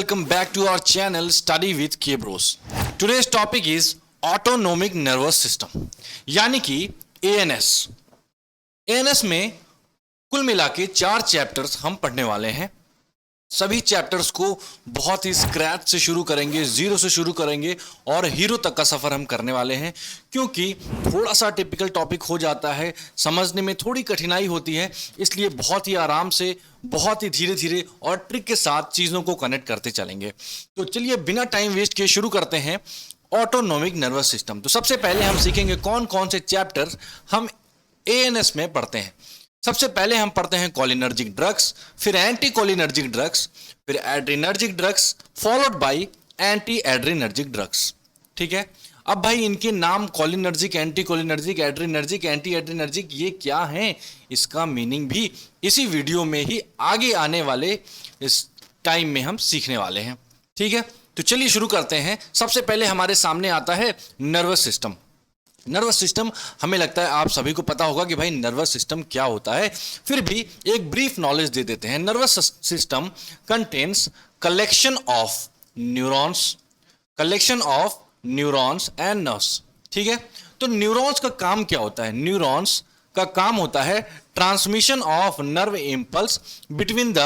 welcome back to our channel Study with K Bros. Today's topic is Autonomic Nervous System यानी कि ANS. ANS में कुल मिला के 4 चैप्टर्स हम पढ़ने वाले हैं. सभी चैप्टर्स को बहुत ही स्क्रैच से शुरू करेंगे, जीरो से शुरू करेंगे और हीरो तक का सफर हम करने वाले हैं, क्योंकि थोड़ा सा टिपिकल टॉपिक हो जाता है, समझने में थोड़ी कठिनाई होती है, इसलिए बहुत ही आराम से, बहुत ही धीरे धीरे और ट्रिक के साथ चीज़ों को कनेक्ट करते चलेंगे. तो चलिए बिना टाइम वेस्ट किए शुरू करते हैं ऑटोनोमिक नर्वस सिस्टम. तो सबसे पहले हम सीखेंगे कौन कौन से चैप्टर हम ANS में पढ़ते हैं. सबसे पहले हम पढ़ते हैं कोलिनर्जिक ड्रग्स, फिर एंटी कोलिनर्जिक ड्रग्स, फिर adrenergic drugs, followed by anti adrenergic drugs. ठीक है. अब भाई इनके नाम cholinergic, anti cholinergic, adrenergic, anti adrenergic ये क्या हैं, इसका मीनिंग भी इसी वीडियो में ही आगे आने वाले इस टाइम में हम सीखने वाले हैं. ठीक है. तो चलिए शुरू करते हैं. सबसे पहले हमारे सामने आता है नर्वस सिस्टम. नर्वस सिस्टम हमें लगता है आप सभी को पता होगा कि भाई नर्वस सिस्टम क्या होता है, फिर भी एक ब्रीफ नॉलेज दे देते हैं. Nervous system contains collection of neurons and nerves. ठीक है. तो न्यूरॉन्स का काम क्या होता है? न्यूरॉन्स का काम होता है transmission of nerve impulse between the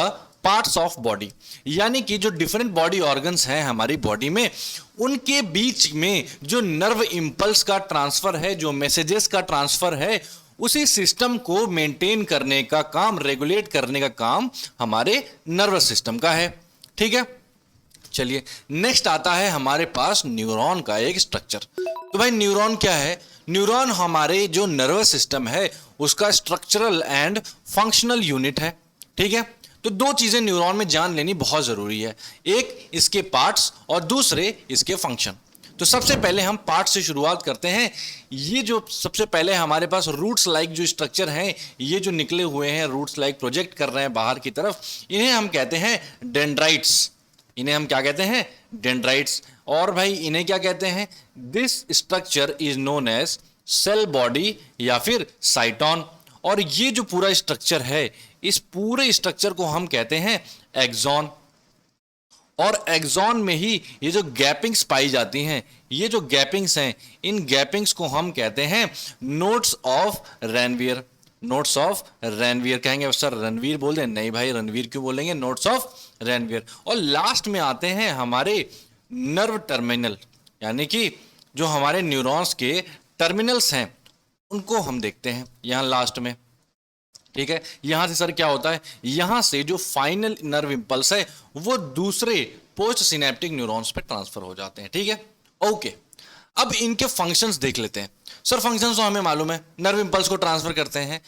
parts of body, यानी कि जो डिफरेंट बॉडी ऑर्गन्स हैं हमारी बॉडी में, उनके बीच में जो नर्व इंपल्स का ट्रांसफर है, जो मैसेजेस का ट्रांसफर है, उसी सिस्टम को मेंटेन करने का काम, रेगुलेट करने का काम हमारे नर्वस सिस्टम का है. ठीक है. चलिए नेक्स्ट आता है हमारे पास न्यूरॉन का एक स्ट्रक्चर. तो भाई न्यूरॉन क्या है? न्यूरॉन हमारे जो नर्वस सिस्टम है उसका स्ट्रक्चरल एंड फंक्शनल यूनिट है. ठीक है. तो दो चीजें न्यूरॉन में जान लेनी बहुत जरूरी है, एक इसके पार्ट्स और दूसरे इसके फंक्शन. तो सबसे पहले हम पार्ट्स से शुरुआत करते हैं. ये जो सबसे पहले हमारे पास रूट्स लाइक जो स्ट्रक्चर हैं, ये जो निकले हुए हैं रूट्स लाइक प्रोजेक्ट कर रहे हैं बाहर की तरफ, इन्हें हम कहते हैं डेंड्राइट्स. इन्हें हम क्या कहते हैं? डेंड्राइट्स. और भाई इन्हें क्या कहते हैं? This structure is known as cell body या फिर साइटोन. और ये जो पूरा स्ट्रक्चर है, इस पूरे स्ट्रक्चर को हम कहते हैं एक्सॉन. और एक्सॉन में ही ये जो गैपिंग्स पाई जाती हैं, ये जो गैपिंग्स हैं, इन गैपिंग्स को हम कहते हैं nodes of Ranvier. Notes of Ranvier कहेंगे सर, रणवीर बोल दें? नहीं भाई, रणवीर क्यों बोलेंगे? Notes of Ranvier. और लास्ट में आते हैं हमारे नर्व टर्मिनल, यानी कि जो हमारे न्यूरॉन्स के टर्मिनल्स हैं उनको हम देखते हैं यहां लास्ट में. ठीक है. यहां से सर क्या होता है? यहां से जो फाइनल नर्व इंपल्स है वो दूसरे पोस्ट सिनेप्टिक न्यूरॉन्स पे ट्रांसफर हो जाते हैं. ठीक है. ओके. अब इनके फंक्शंस देख लेते हैं. सर फंक्शंस तो हमें मालूम है, नर्व इंपल्स को ट्रांसफर करते हैं,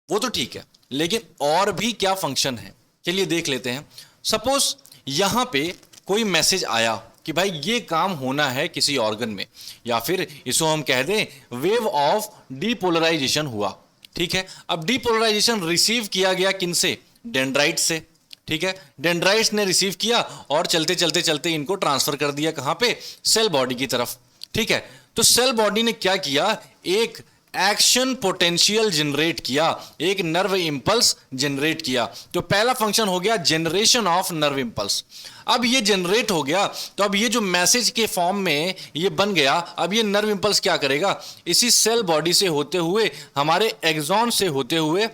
वो तो ठीक है, लेकिन और भी क्या फंक्शन है चलिए देख लेते हैं. सपोज यहां पे कोई मैसेज आया कि भाई ये काम होना है किसी ऑर्गन में, या फिर इसको हम कह दें वेव ऑफ डीपोलराइजेशन हुआ. ठीक है. अब डीपोलराइजेशन रिसीव किया गया किनसे? डेंड्राइट से. ठीक है. डेंड्राइट्स ने रिसीव किया और चलते चलते चलते इनको ट्रांसफर कर दिया कहां पे? सेल बॉडी की तरफ. ठीक है. तो सेल बॉडी ने क्या किया? एक एक्शन पोटेंशियल जनरेट किया, एक नर्व इंपल्स जनरेट किया. तो पहला फंक्शन हो गया जनरेशन ऑफ नर्व इंपल्स. अब ये जनरेट हो गया, तो अब ये जो मैसेज के फॉर्म में ये बन गया, अब ये नर्व इंपल्स क्या करेगा? इसी सेल बॉडी से होते हुए, हमारे एक्सॉन से होते हुए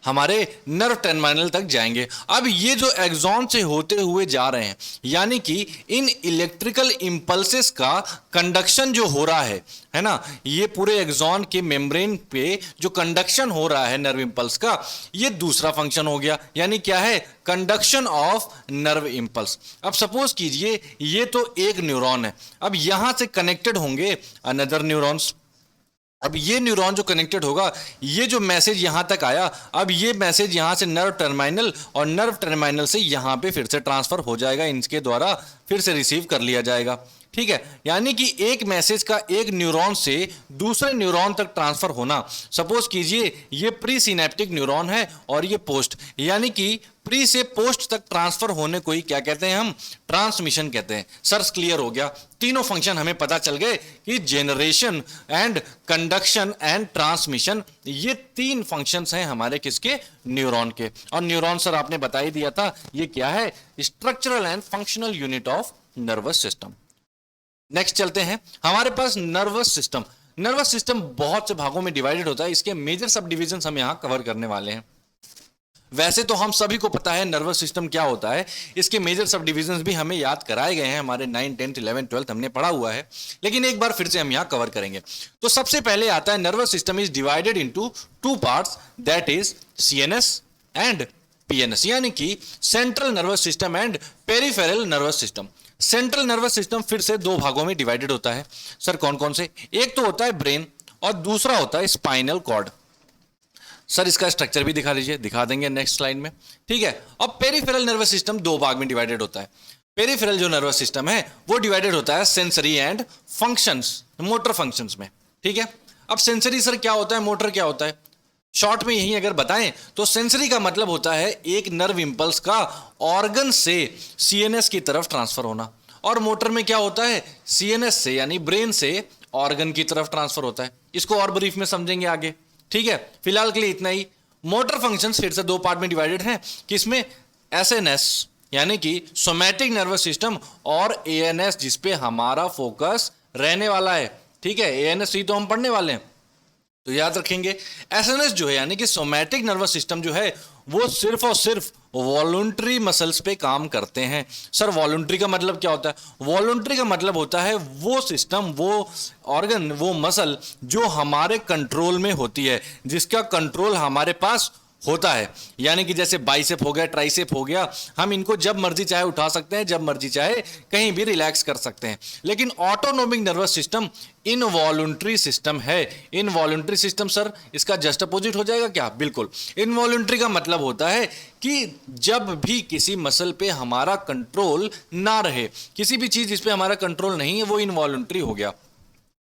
हमारे नर्व टर्मिनल तक जाएंगे. अब ये जो एक्सॉन से होते हुए जा रहे हैं, यानी कि इन इलेक्ट्रिकल इंपल्सेस का कंडक्शन जो हो रहा है ना, ये पूरे एक्सॉन के मेम्ब्रेन पे जो कंडक्शन हो रहा है नर्व इंपल्स का, ये दूसरा फंक्शन हो गया. यानी क्या है? Conduction of nerve impulse. अब सपोज कीजिए ये तो एक न्यूरॉन है, अब यहां से कनेक्टेड होंगे अनदर न्यूरॉन्स. अब ये न्यूरॉन जो कनेक्टेड होगा, ये जो मैसेज यहां तक आया, अब ये मैसेज यहां से नर्व टर्मिनल, और नर्व टर्मिनल से यहां पे फिर से ट्रांसफर हो जाएगा, इनके द्वारा फिर से रिसीव कर लिया जाएगा. ठीक है, यानी कि एक मैसेज का एक न्यूरॉन से दूसरे न्यूरॉन तक ट्रांसफर होना। सपोज कीजिए ये प्री सिनेप्टिक न्यूरॉन है और ये पोस्ट, यानी कि प्री से पोस्ट तक ट्रांसफर होने को ही क्या कहते हैं, हम ट्रांसमिशन कहते हैं। सर क्लियर हो गया, तीनों फंक्शन हमें पता चल गए कि generation and conduction and transmission, ये तीन फंक्शंस हैं हमारे किसके, न्यूरॉन के। और न्यूरॉन सर आपने बता ही दिया था ये क्या है, structural and functional unit of nervous system. Next चलते हैं, हमारे पास नर्वस सिस्टम। नर्वस सिस्टम बहुत से भागों में डिवाइडेड होता है, इसके मेजर सब डिविजन हम यहां कवर करने वाले हैं। वैसे तो हम सभी को पता है नर्वस सिस्टम क्या होता है, इसके मेजर सब डिविजन्स भी हमें याद कराए गए हैं, हमारे 9, 10, 11, 12 हमने पढ़ा हुआ है, लेकिन एक बार फिर से हम यहां कवर करेंगे। तो सबसे पहले आता है nervous system is divided into two parts, that is CNS and PNS, यानी कि central nervous system and peripheral nervous system. Central nervous system फिर से दो भागों में डिवाइडेड होता है। सर कौन कौन से, एक तो होता है ब्रेन और दूसरा होता है स्पाइनल कॉर्ड। सर इसका स्ट्रक्चर भी दिखा दीजिए, दिखा देंगे नेक्स्ट स्लाइड में, ठीक है। अब पेरिफेरल नर्वस सिस्टम दो भाग में डिवाइडेड होता है। पेरिफेरल जो नर्वस सिस्टम है वो डिवाइडेड होता है sensory and functions, motor functions में, ठीक है। अब सेंसरी सर क्या होता है, मोटर क्या होता है, शॉर्ट में यही अगर बताएं तो सेंसरी का मतलब होता है एक नर्व इंपल्स का ऑर्गन से सीएनएस की तरफ ट्रांसफर होना, और मोटर में क्या होता है, सीएनएस से यानी ब्रेन से ऑर्गन की तरफ ट्रांसफर होता है। इसको और ब्रीफ में समझेंगे आगे, ठीक है। फिलहाल के लिए इतना ही। मोटर फंक्शंस फिर से दो पार्ट में डिवाइडेड हैं, किसमें, एसएनएस यानी कि सोमैटिक नर्वस सिस्टम, और एएनएस जिसपे हमारा फोकस रहने वाला है, ठीक है। एएनएस ही तो हम पढ़ने वाले हैं, तो याद रखेंगे। एसएनएस जो है यानी कि सोमैटिक नर्वस सिस्टम जो है वो सिर्फ और सिर्फ वॉलंटरी मसल्स पे काम करते हैं। सर वॉलंटरी का मतलब क्या होता है, वॉलंटरी का मतलब होता है वो सिस्टम, वो ऑर्गन, वो मसल जो हमारे कंट्रोल में होती है, जिसका कंट्रोल हमारे पास होता है। यानी कि जैसे बाइसेप हो गया, ट्राइसेप हो गया, हम इनको जब मर्जी चाहे उठा सकते हैं, जब मर्जी चाहे कहीं भी रिलैक्स कर सकते हैं। लेकिन autonomic nervous system involuntary system है। इनवॉलंटरी सिस्टम सर इसका जस्ट अपोजिट हो जाएगा क्या, बिल्कुल। इनवॉलंटरी का मतलब होता है कि जब भी किसी मसल पे हमारा कंट्रोल ना रहे, किसी भी चीज जिस पे हमारा कंट्रोल नहीं है, वो इनवॉलंटरी हो गया।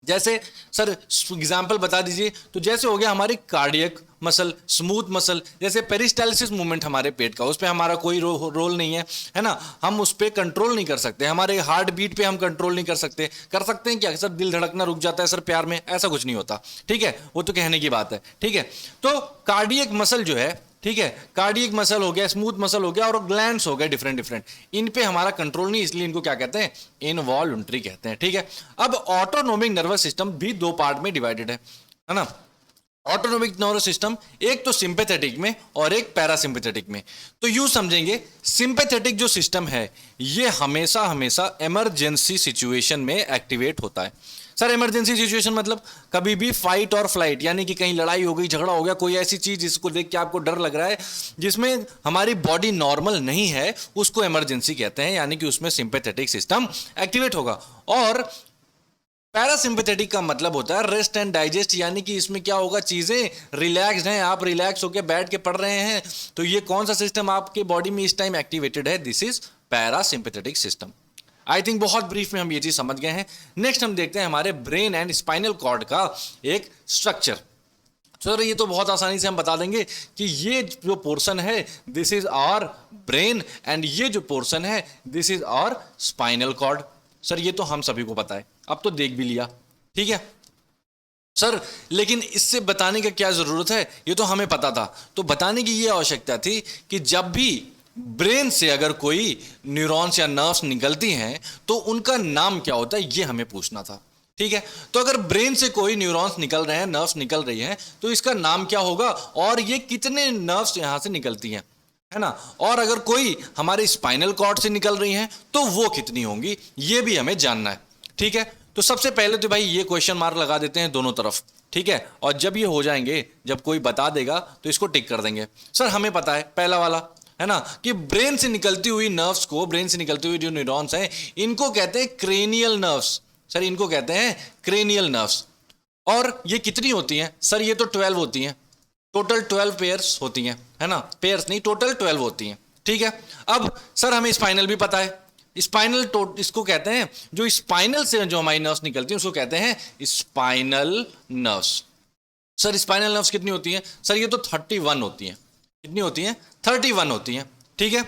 जैसे सर एग्जाम्पल बता दीजिए, तो जैसे हो गया हमारी कार्डियक मसल, स्मूथ मसल, जैसे पेरिस्टालिसिस मूवमेंट हमारे पेट का, उस पर हमारा कोई रोल नहीं है ना, हम उस पर कंट्रोल नहीं कर सकते। हमारे हार्ट बीट पे हम कंट्रोल नहीं कर सकते हैं क्या सर, दिल धड़कना रुक जाता है सर प्यार में, ऐसा कुछ नहीं होता, ठीक है, वो तो कहने की बात है, ठीक है। तो कार्डियक मसल जो है, ठीक है, कार्डियक मसल हो गया, स्मूथ मसल हो गया, और ग्लैंड्स हो गए डिफरेंट, इन पे हमारा कंट्रोल नहीं, इसलिए इनको क्या कहते हैं, इनवॉलंटरी कहते हैं, ठीक है। अब ऑटोनोमिक नर्वस सिस्टम भी दो पार्ट में डिवाइडेड है ना। ऑटोनोमिक नर्वस सिस्टम एक तो सिंपैथेटिक में और एक पैरासिम्पैथेटिक में। तो यूं समझेंगे, सिंपैथेटिक जो सिस्टम है ये हमेशा इमरजेंसी सिचुएशन में एक्टिवेट होता है। सर इमरजेंसी सिचुएशन मतलब कभी भी फाइट और फ्लाइट, यानी कि कहीं लड़ाई हो गई, झगड़ा हो गया, कोई ऐसी चीज जिसको देख के आपको डर लग रहा है, जिसमें हमारी बॉडी नॉर्मल नहीं है, उसको इमरजेंसी कहते हैं, यानी कि उसमें सिंपैथेटिक सिस्टम एक्टिवेट होगा। और पैरासिम्पैथेटिक का मतलब होता है रेस्ट एंड डाइजेस्ट, यानी कि इसमें क्या होगा, चीजें रिलैक्स्ड हैं, आप रिलैक्स होकर बैठ के पढ़ रहे हैं, तो ये कौन सा सिस्टम आपके बॉडी में इस टाइम एक्टिवेटेड है, this is parasympathetic system. I think बहुत ब्रीफ में हम ये चीज समझ गए हैं। नेक्स्ट हम देखते हैं हमारे ब्रेन एंड स्पाइनल कॉर्ड का एक स्ट्रक्चर। सर ये तो बहुत आसानी से हम बता देंगे कि ये जो पोर्शन है this is our brain, and ये जो पोर्शन है this is our spinal cord. Sir ये तो हम सभी को पता है, अब तो देख भी लिया, ठीक है सर, लेकिन इससे बताने का क्या जरूरत है, ये तो हमें पता था। तो बताने की ये आवश्यकता थी कि जब भी ब्रेन से अगर कोई न्यूरॉन्स या नर्व्स निकलती हैं तो उनका नाम क्या होता है, ये हमें पूछना था, ठीक है। तो अगर ब्रेन से कोई न्यूरॉन्स निकल रहे हैं, नर्व्स निकल रही हैं, तो इसका नाम क्या होगा, और ये कितने नर्व्स यहां से निकलती हैं, है ना। और अगर कोई हमारे स्पाइनल कॉर्ड से निकल रही हैं तो वो कितनी होंगी, ये भी हमें जानना है, ठीक है। तो सबसे पहले तो भाई ये क्वेश्चन मार्क लगा देते हैं दोनों तरफ, ठीक है, और जब ये हो जाएंगे, जब कोई बता देगा तो इसको टिक कर देंगे। सर हमें पता है पहला वाला, है ना, कि ब्रेन से निकलती हुई नर्व्स को, ब्रेन से निकलती हुई जो न्यूरॉन्स हैं, इनको कहते हैं क्रेनियल नर्व्स। सर इनको कहते हैं क्रेनियल नर्व्स। और ये कितनी होती हैं, सर ये तो 12 होती हैं, टोटल 12 पेयर्स होती हैं, है ना, पेयर्स नहीं, टोटल 12 होती हैं, ठीक है। अब सर हमें स्पाइनल भी पता है, स्पाइनल इसको कहते हैं, जो स्पाइनल से जो हमारी नर्व्स निकलती हैं उसको कहते हैं spinal nerves. Sir spinal nerves कितनी होती हैं? सर ये तो 31 होती हैं। कितनी होती हैं? 31 होती हैं। ठीक है,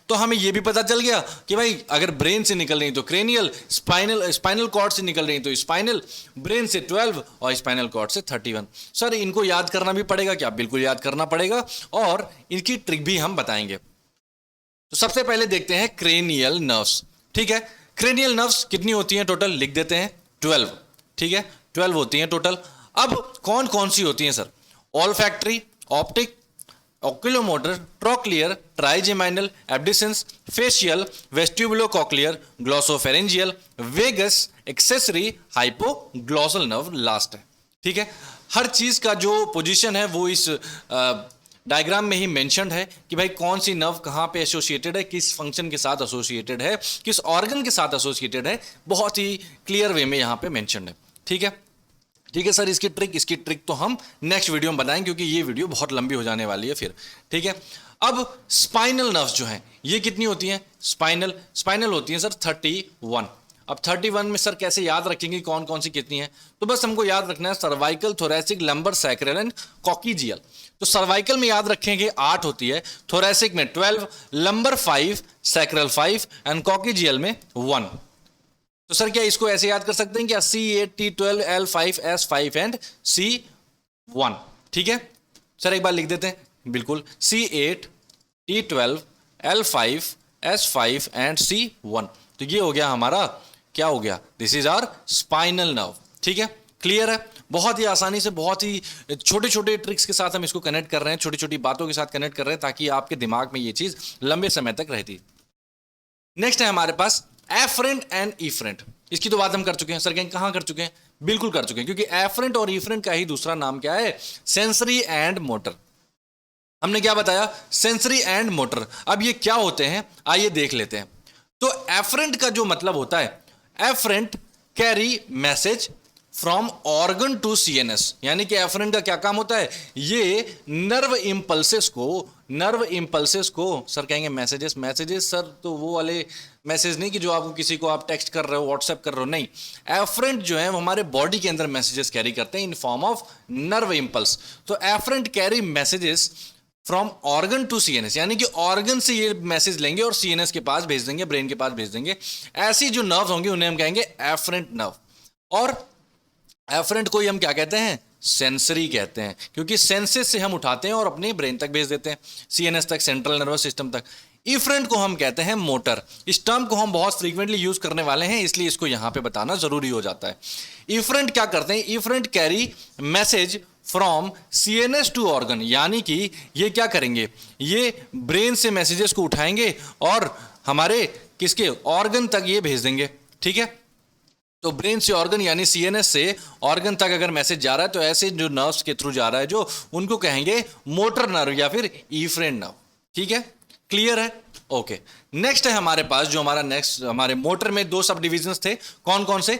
तो हमें ये भी पता चल गया कि भाई अगर ब्रेन से निकल रही तो क्रेनियल, स्पाइनल कॉर्ड से निकल रही तो स्पाइनल, ब्रेन से 12 और स्पाइनल कॉर्ड से 31। सर इनको याद करना भी पड़ेगा क्या? बिल्कुल याद करना पड़ेगा, और इनकी ट्रिक भी हम बताएंगे। तो सबसे पहले देखते हैं क्रेनियल नर्व्स। ठीक है, क्रेनियल नर्व्स कितनी होती हैं टोटल? लिख देते हैं 12। ठीक है, 12 होती हैं टोटल। अब कौन कौन सी होती हैं sir? Olfactory, optic, oculomotor, trochlear, trigeminal, abducens, facial, vestibulocochlear, glossopharyngeal, vagus, accessory, hypoglossal nerve last है। ठीक है, हर चीज का जो पोजीशन है वो इस डायग्राम में ही मेंशन्ड है कि भाई कौन सी नर्व कहाँ पे एसोसिएटेड है, किस फंक्शन के साथ एसोसिएटेड है, किस ऑर्गन के साथ एसोसिएटेड है, बहुत ही क्लियर वे में यहाँ पे मेंशन्ड है। ठीक है, ठीक है सर, इसकी ट्रिक तो हम नेक्स्ट वीडियो में बताएंगे, क्योंकि ये वीडियो बहुत लंबी हो जाने वाली है फिर। ठीक है, अब स्पाइनल नर्व्स जो हैं ये कितनी होती हैं? स्पाइनल होती हैं सर 31। अब 31 में सर कैसे याद रखेंगे कौन कौन सी कितनी है? तो बस हमको याद रखना है cervical, thoracic, lumbar, sacral and coccygeal. तो सर्वाइकल में याद रखेंगे 8 होती है, थोरैसिक में 12, लंबर 5, सैक्रल 5 एंड कॉकीजियल में 1। तो सर क्या इसको ऐसे याद कर सकते हैं क्या? C8, T12, L5, S5 and C1। ठीक है सर, एक बार लिख देते हैं। बिल्कुल, C8, T12, L5, S5 and C1। तो ये हो गया हमारा, क्या हो गया? This is our spinal nerve. ठीक है, क्लियर है? बहुत ही आसानी से, बहुत ही छोटे छोटे ट्रिक्स के साथ हम इसको कनेक्ट कर रहे हैं, छोटी छोटी बातों के साथ कनेक्ट कर रहे हैं, ताकि आपके दिमाग में ये चीज लंबे समय तक रहती। नेक्स्ट है हमारे पास एफरेंट एंड इफरेंट। इसकी तो बात हम कर चुके हैं सर, कहाँ कर चुके हैं? बिल्कुल कर चुके हैं, क्योंकि एफरेंट और इफरेंट का ही दूसरा नाम क्या है? Sensory and motor. हमने क्या बताया? Sensory and motor. अब ये क्या होते हैं आइए देख लेते हैं। तो एफरेंट का जो मतलब होता है, afferent carry message from organ to CNS. यानी कि एफरेंट का क्या काम होता है? ये नर्व इंपल्सेस को सर कहेंगे मैसेजेस सर, तो वो वाले मैसेज नहीं कि जो आपको किसी को आप टेक्स्ट कर रहे हो, व्हाट्सएप कर रहे हो, नहीं। एफरेंट जो है वो हमारे बॉडी के अंदर मैसेजेस कैरी करते हैं in form of nerve impulse. तो afferent carry messages from organ to CNS, यानी कि ऑर्गन से ये मैसेज लेंगे और सीएनएस के पास भेज देंगे, ब्रेन के पास भेज देंगे। ऐसी जो नर्व होंगी उन्हें हम कहेंगे एफरेंट नर्व। और एफरेंट को ही हम क्या कहते हैं? सेंसरी कहते हैं, क्योंकि सेंसेस से हम उठाते हैं और अपने ब्रेन तक भेज देते हैं, सीएनएस तक, सेंट्रल नर्वस सिस्टम तक। इफरेंट को हम कहते हैं मोटर। इस टर्म को हम बहुत फ्रीक्वेंटली यूज करने वाले हैं, इसलिए इसको यहां पे बताना जरूरी हो जाता है। इफरेंट क्या करते हैं? Efferent carry message from CNS to organ, यानी कि ये क्या करेंगे? ये ब्रेन से मैसेजेस को उठाएंगे और हमारे किसके ऑर्गन तक ये भेज देंगे। ठीक है, तो ब्रेन से ऑर्गन यानी सीएनएस से ऑर्गन तक अगर मैसेज जा रहा है तो ऐसे जो नर्व्स के थ्रू जा रहा है जो, उनको कहेंगे मोटर नर्व या फिर इफरेंट नर्व। ठीक है, क्लियर है? ओके, नेक्स्ट है हमारे पास जो हमारे मोटर में 2 सब डिविजन्स थे। कौन कौन से?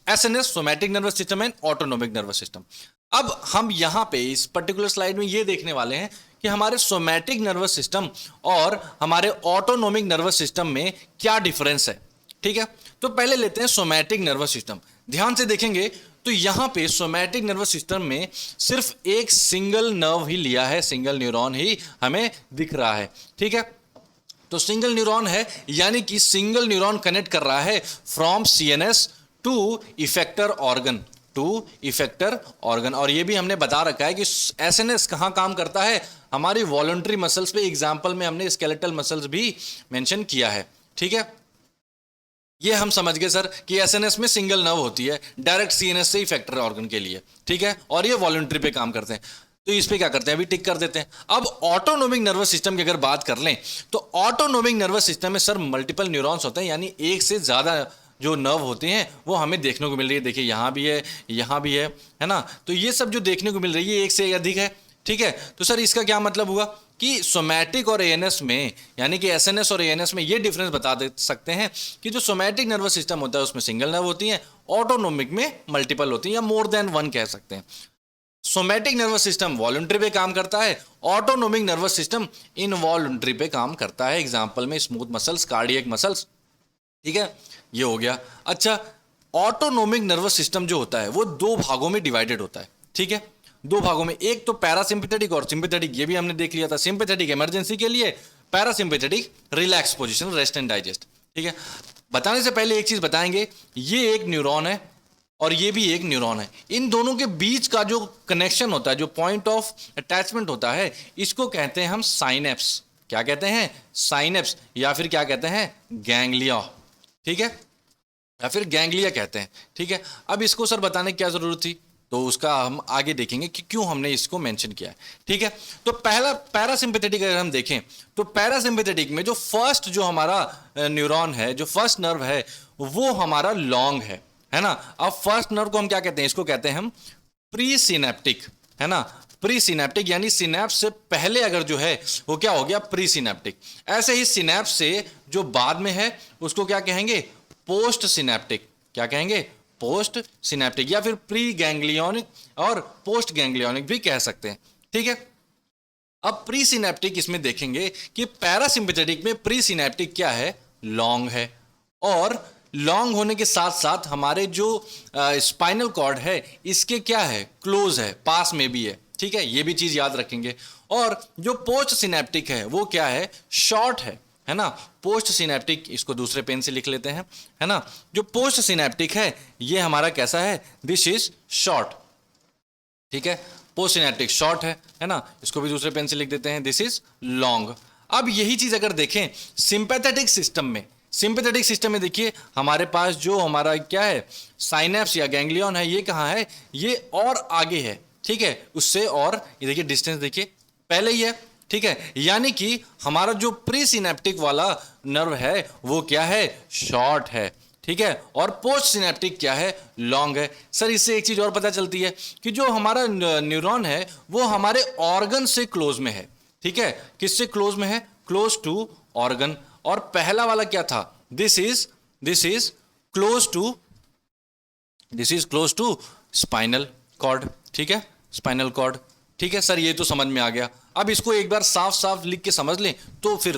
SNS, somatic nervous system and autonomic nervous system. अब हम यहां पे इस पर्टिकुलर स्लाइड में ये देखने वाले हैं कि हमारे सोमैटिक नर्वस सिस्टम और हमारे ऑटोनोमिक नर्वस सिस्टम में क्या डिफरेंस है। ठीक है, तो पहले लेते हैं सोमैटिक नर्वस सिस्टम। ध्यान से देखेंगे तो यहां पे सोमैटिक नर्वस सिस्टम में सिर्फ एक सिंगल नर्व ही लिया है, सिंगल न्यूरॉन ही हमें दिख रहा है। ठीक है, तो सिंगल न्यूरॉन है, यानी कि सिंगल न्यूरॉन कनेक्ट कर रहा है from CNS to effector organ. और ये भी हमने बता रखा है कि एसएनएस कहाँ काम करता है? हमारी वॉलंटरी मसल्स पे। एग्जाम्पल में हमने स्केलेटल मसल्स भी मेंशन किया है। ठीक है, ये हम समझ गए सर कि एसएनएस में सिंगल नर्व होती है डायरेक्ट सीएनएस से इफेक्टर ऑर्गन के लिए। ठीक है, और ये वॉलंटरी पे काम करते हैं। तो इस पे क्या करते हैं? अभी टिक कर देते हैं। अब ऑटोनोमिक नर्वस सिस्टम की अगर बात कर लें तो ऑटोनोमिक नर्वस सिस्टम में सर मल्टीपल न्यूरॉन्स होते हैं, यानी एक से ज्यादा जो नर्व होते हैं वो हमें देखने को मिल रही है। देखिए यहाँ भी है, यहाँ भी है ना। तो ये सब जो देखने को मिल रही है एक से अधिक है। ठीक है, तो सर इसका क्या मतलब हुआ कि सोमैटिक और एएनएस में, यानी कि एसएनएस और एएनएस में ये डिफरेंस बता दे सकते हैं कि जो सोमैटिक नर्वस सिस्टम होता है उसमें सिंगल नर्व होती है, ऑटोनोमिक में मल्टीपल होती है या मोर देन वन कह सकते हैं। सोमैटिक नर्वस सिस्टम वॉलंटरी पे काम करता है, ऑटोनोमिक नर्वस सिस्टम इनवॉलंटरी पे काम करता है। एग्जांपल में स्मूथ मसल्स, कार्डियक मसल्स ठीक है, ये हो गया। अच्छा, ऑटोनोमिक नर्वस सिस्टम जो होता है वो दो भागों में डिवाइडेड होता है। ठीक है, दो भागों में, एक तो पैरासिम्पैथेटिक और सिंपैथेटिक, ये भी हमने देख लिया था। सिंपैथेटिक इमरजेंसी के लिए, parasympathetic relax position, rest and digest. ठीक है, बताने से पहले एक चीज बताएंगे, ये एक न्यूरॉन है और ये भी एक न्यूरॉन है। इन दोनों के बीच का जो कनेक्शन होता है, जो पॉइंट ऑफ अटैचमेंट होता है, इसको कहते हैं हम साइनेप्स। क्या कहते हैं? साइनेप्स, या फिर क्या कहते हैं? गैंग्लिया। ठीक है, या फिर गैंग्लिया कहते हैं। ठीक है, अब इसको सर बताने की क्या जरूरत थी, तो उसका हम आगे देखेंगे कि क्यों हमने इसको मेंशन किया है। ठीक है, तो पहला पैरासिम्पैथेटिक अगर हम देखें, तो पैरासिम्पैथेटिक में जो फर्स्ट जो हमारा न्यूरॉन है, जो फर्स्ट नर्व है, वो हमारा लॉन्ग है ना। अब फर्स्ट नर्व को हम क्या कहते हैं? इसको कहते हैं हम प्री सिनेप्टिक, है ना। प्री सिनेप्टिक यानी सिनेप्स से पहले अगर जो है वो क्या हो गया? Pre synaptic. ऐसे ही सिनेप्स से जो बाद में है उसको क्या कहेंगे? Post synaptic. क्या कहेंगे? पोस्ट सिनेप्टिक, या फिर प्री गैंग्लियोनिक और पोस्ट गैंग्लियोनिक भी कह सकते हैं। ठीक है, अब प्री सिनेप्टिक इसमें देखेंगे कि पैरासिम्पैथेटिक में प्री सिनेप्टिक क्या है? लॉन्ग है। और लॉन्ग होने के साथ साथ हमारे जो स्पाइनल कॉर्ड है इसके क्या है? क्लोज है, पास में भी है। ठीक है, ये भी चीज याद रखेंगे। और जो पोस्ट सिनेप्टिक है वो क्या है? शॉर्ट है ना। पोस्ट सिनेप्टिक, इसको दूसरे पेन से लिख लेते हैं, है ना। जो पोस्ट सिनेप्टिक है ये हमारा कैसा है? This is short. ठीक है, पोस्ट सिनेप्टिक शॉर्ट है ना। इसको भी दूसरे पेन से लिख देते हैं, दिस इज लॉन्ग। अब यही चीज अगर देखें सिंपैथेटिक सिस्टम में, सिंपैथेटिक सिस्टम में देखिए हमारे पास जो हमारा क्या है? साइनेप्स या गैंग्लियन है, ये कहाँ है? ये और आगे है। ठीक है, उससे और ये देखिए डिस्टेंस देखिए पहले ही है। ठीक है, यानी कि हमारा जो प्री सिनेप्टिक वाला नर्व है वो क्या है? शॉर्ट है। ठीक है, और पोस्ट सिनेप्टिक क्या है? लॉन्ग है। सर इससे एक चीज और पता चलती है कि जो हमारा न्यूरॉन है वो हमारे ऑर्गन से क्लोज में है। ठीक है, किससे क्लोज में है? Close to organ. और पहला वाला क्या था? This is close to spinal cord. ठीक है, स्पाइनल कॉर्ड। ठीक है सर, ये तो समझ में आ गया। अब इसको एक बार साफ साफ लिख के समझ लें तो फिर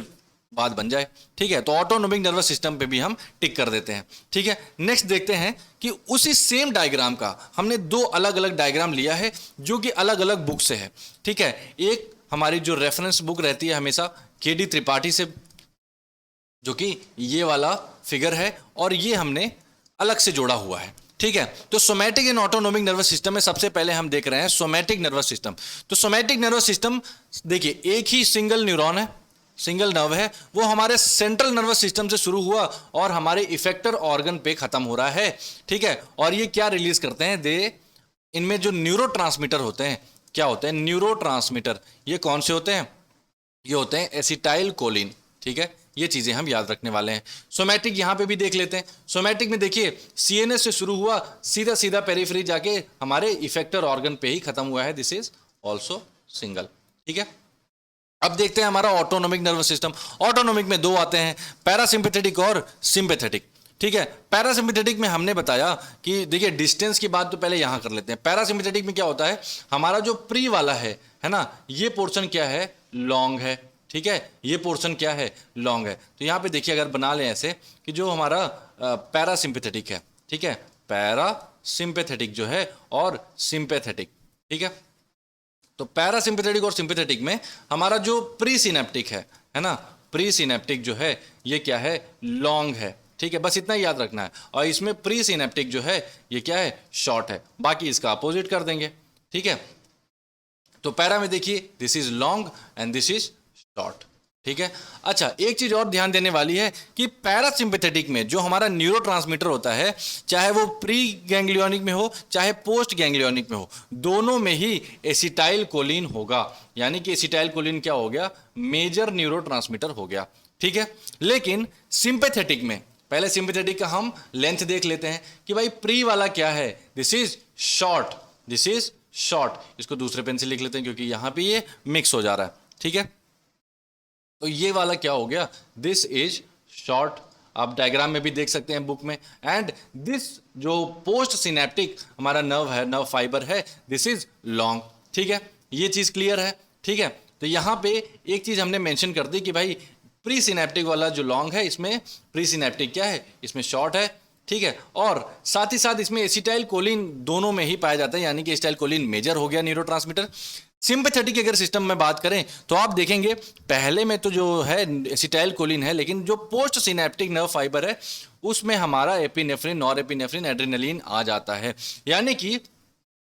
बात बन जाए। ठीक है, तो ऑटोनोमिक नर्वस सिस्टम पे भी हम टिक कर देते हैं। ठीक है, नेक्स्ट देखते हैं कि उसी सेम डायग्राम का हमने दो अलग अलग डायग्राम लिया है जो कि अलग अलग बुक से है। ठीक है, एक हमारी जो रेफरेंस बुक रहती है हमेशा केडी त्रिपाठी से, जो कि ये वाला फिगर है, और ये हमने अलग से जोड़ा हुआ है। ठीक है, तो somatic and autonomic nervous system में सबसे पहले हम देख रहे हैं सोमैटिक नर्वस सिस्टम। तो सोमैटिक नर्वस सिस्टम देखिए, एक ही सिंगल न्यूरॉन है, सिंगल नर्व है, वो हमारे सेंट्रल नर्वस सिस्टम से शुरू हुआ और हमारे इफेक्टर ऑर्गन पे खत्म हो रहा है। ठीक है, और ये क्या रिलीज करते हैं? इनमें जो न्यूरोट्रांसमीटर होते हैं, क्या होते हैं? न्यूरोट्रांसमीटर। ये कौन से होते हैं? ये होते हैं एसिटाइल कोलिन। ठीक है, ये चीजें हम याद रखने वाले हैं। सोमैटिक यहां पे भी देख लेते हैं। सोमैटिक में देखिए सीएनएस से शुरू हुआ, सीधा सीधा पेरिफेरी जाके हमारे इफेक्टर ऑर्गन पे ही खत्म हुआ है। This is also single. ठीक है, अब देखते हैं हमारा ऑटोनोमिक नर्वस सिस्टम। ऑटोनोमिक में दो आते हैं, पैरासिम्पैथेटिक और सिंपैथेटिक। ठीक है, पैरासिम्पैथेटिक में हमने बताया कि देखिए डिस्टेंस की बात तो पहले यहां कर लेते हैं। पैरासिम्पैथेटिक में क्या होता है? हमारा जो प्री वाला है ना, ये पोर्शन क्या है? लॉन्ग है। ठीक है, ये पोर्शन क्या है? लॉन्ग है। तो यहां पे देखिए अगर बना लें ऐसे कि जो हमारा पैरासिम्पैथेटिक है, ठीक है, पैरासिम्पैथेटिक जो है और सिंपैथेटिक। ठीक है, तो पैरासिम्पैथेटिक और सिंपैथेटिक में हमारा जो प्री सिनेप्टिक है ना, प्री सिनेप्टिक जो है ये क्या है? लॉन्ग है। ठीक है, बस इतना ही याद रखना है। और इसमें प्री सिनेप्टिक जो है ये क्या है? शॉर्ट है। बाकी इसका अपोजिट कर देंगे। ठीक है, तो पैरा में देखिए this is long and this is short. ठीक है, अच्छा एक चीज और ध्यान देने वाली है कि पैरासिम्पैथेटिक में जो हमारा न्यूरोट्रांसमीटर होता है, चाहे वो प्री गैंग्लियोनिक में हो चाहे पोस्ट गैंग्लियोनिक में हो, दोनों में ही एसिटाइल कोलिन होगा। यानी कि एसिटाइल कोलिन क्या हो गया? मेजर न्यूरोट्रांसमीटर हो गया। ठीक है, लेकिन सिंपैथेटिक में, पहले सिंपैथेटिक का हम लेंथ देख लेते हैं कि भाई प्री वाला क्या है? This is short, this is short. इसको दूसरे पेन से लिख लेते हैं क्योंकि यहां पे ये मिक्स हो जा रहा है। ठीक है, तो ये वाला क्या हो गया? This is short. आप डायग्राम में भी देख सकते हैं बुक में। एंड दिस जो पोस्ट सिनेप्टिक हमारा नर्व है, नर्व फाइबर है, दिस इज लॉन्ग। ठीक है, ये चीज क्लियर है। ठीक है, तो यहां पे एक चीज हमने मेंशन कर दी कि भाई प्री सिनेप्टिक वाला जो लॉन्ग है, इसमें प्री सिनेप्टिक क्या है, इसमें शॉर्ट है, ठीक है। और साथ ही साथ इसमें एसिटाइल कोलिन दोनों में ही पाया जाता है, यानी कि एसिटाइल कोलिन मेजर हो गया न्यूरोट्रांसमीटर। सिंपैथेटिक अगर सिस्टम में बात करें तो आप देखेंगे पहले में तो जो है एसिटाइल कोलिन है, लेकिन जो पोस्ट सिनेप्टिक नर्व फाइबर है उसमें हमारा एपिनेफ्रिन, नॉरएपिनेफ्रिन, एड्रेनलिन आ जाता है। यानी कि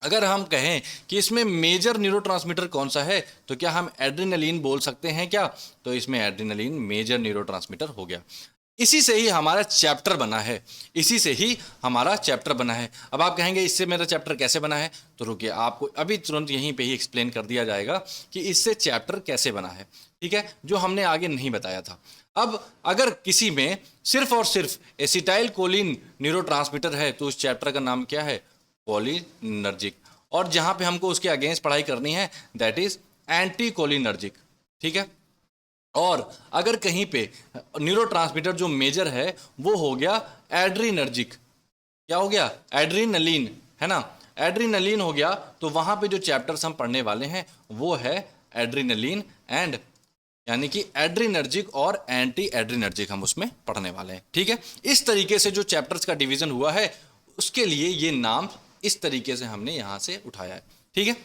अगर हम कहें कि इसमें मेजर न्यूरोट्रांसमीटर कौन सा है, तो क्या हम एड्रेनलिन बोल सकते हैं क्या? तो इसमें एड्रेनलिन मेजर न्यूरोट्रांसमीटर हो गया। इसी से ही हमारा चैप्टर बना है, इसी से ही हमारा चैप्टर बना है। अब आप कहेंगे इससे मेरा चैप्टर कैसे बना है, तो रुकिए आपको अभी तुरंत यहीं पे ही एक्सप्लेन कर दिया जाएगा कि इससे चैप्टर कैसे बना है, ठीक है, जो हमने आगे नहीं बताया था। अब अगर किसी में सिर्फ और सिर्फ एसिटाइल कोलिन न्यूरोट्रांसमीटर है तो उस चैप्टर का नाम क्या है? कोलिनर्जिक। और जहां पे हमको उसके अगेंस्ट पढ़ाई करनी है दैट इज एंटी कोलिनर्जिक, ठीक है। और अगर कहीं पे न्यूरोट्रांसमीटर जो मेजर है वो हो गया एड्रीनर्जिक, क्या हो गया? एड्रीनलिन, है ना, एड्रीनलिन हो गया, तो वहां पे जो चैप्टर्स हम पढ़ने वाले हैं वो है एड्रीनलिन एंड, यानी कि एड्रीनर्जिक और एंटी एड्रीनर्जिक हम उसमें पढ़ने वाले हैं, ठीक है। इस तरीके से जो चैप्टर्स का डिवीजन हुआ है उसके लिए ये नाम इस तरीके से हमने यहां से उठाया है, ठीक है।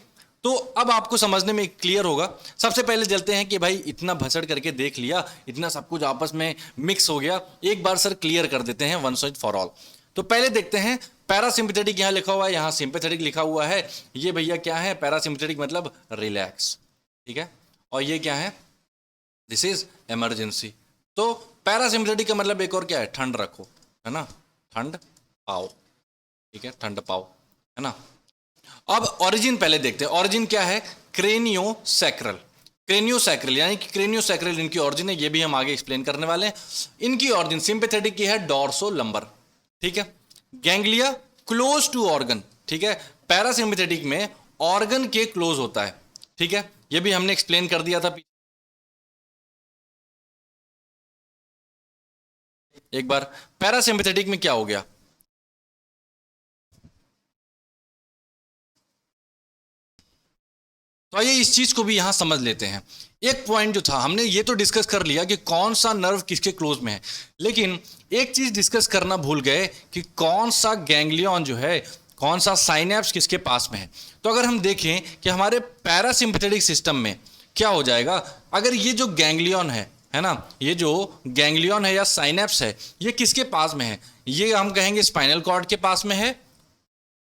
तो अब आपको समझने में क्लियर होगा। सबसे पहले चलते हैं कि भाई इतना भसड़ करके देख लिया, इतना सब कुछ आपस में मिक्स हो गया, एक बार सर क्लियर कर देते हैं वंस एंड फॉर ऑल। तो पहले देखते हैं पैरासिम्पैथेटिक, यहाँ लिखा हुआ है, यहाँ सिंपैथेटिक लिखा हुआ है। ये भैया क्या है? पैरासिम्पैथेटिक मतलब रिलैक्स, ठीक है। और ये क्या है? This is emergency. तो पैरासिम्पैथेटिक का मतलब एक और क्या है? ठंड रखो, है ना, ठंड पाओ, ठीक है, ठंड पाओ, है ना। अब ओरिजिन पहले देखते हैं। ओरिजिन क्या है? क्रेनियोसैक्रल। क्रेनियोसैक्रल यानी कि क्रेनियोसैक्रल इनकी ओरिजिन है, ये भी हम आगे एक्सप्लेन करने वाले हैं। इनकी ओरिजिन सिंपैथेटिक की है डोर्सोलंबर, ठीक है। गैंग्लिया क्लोज टू ऑर्गन, ठीक है। पैरासिम्पैथेटिक में ऑर्गन के क्लोज होता है, ठीक है, ये भी हमने एक्सप्लेन कर दिया था एक बार। पैरासिम्पैथेटिक में क्या हो गया? तो आइए इस चीज को भी यहां समझ लेते हैं। एक पॉइंट जो था, हमने ये तो डिस्कस कर लिया कि कौन सा नर्व किसके क्लोज में है, लेकिन एक चीज डिस्कस करना भूल गए कि कौन सा गैंग्लियन जो है, कौन सा साइनेप्स किसके पास में है। तो अगर हम देखें कि हमारे पैरासिम्पैथेटिक सिस्टम में क्या हो जाएगा, अगर ये जो गैंग्लियन है ना, ये जो गैंग्लियन है या साइनेप्स है, ये किसके पास में है? ये हम कहेंगे स्पाइनल कॉर्ड के पास में है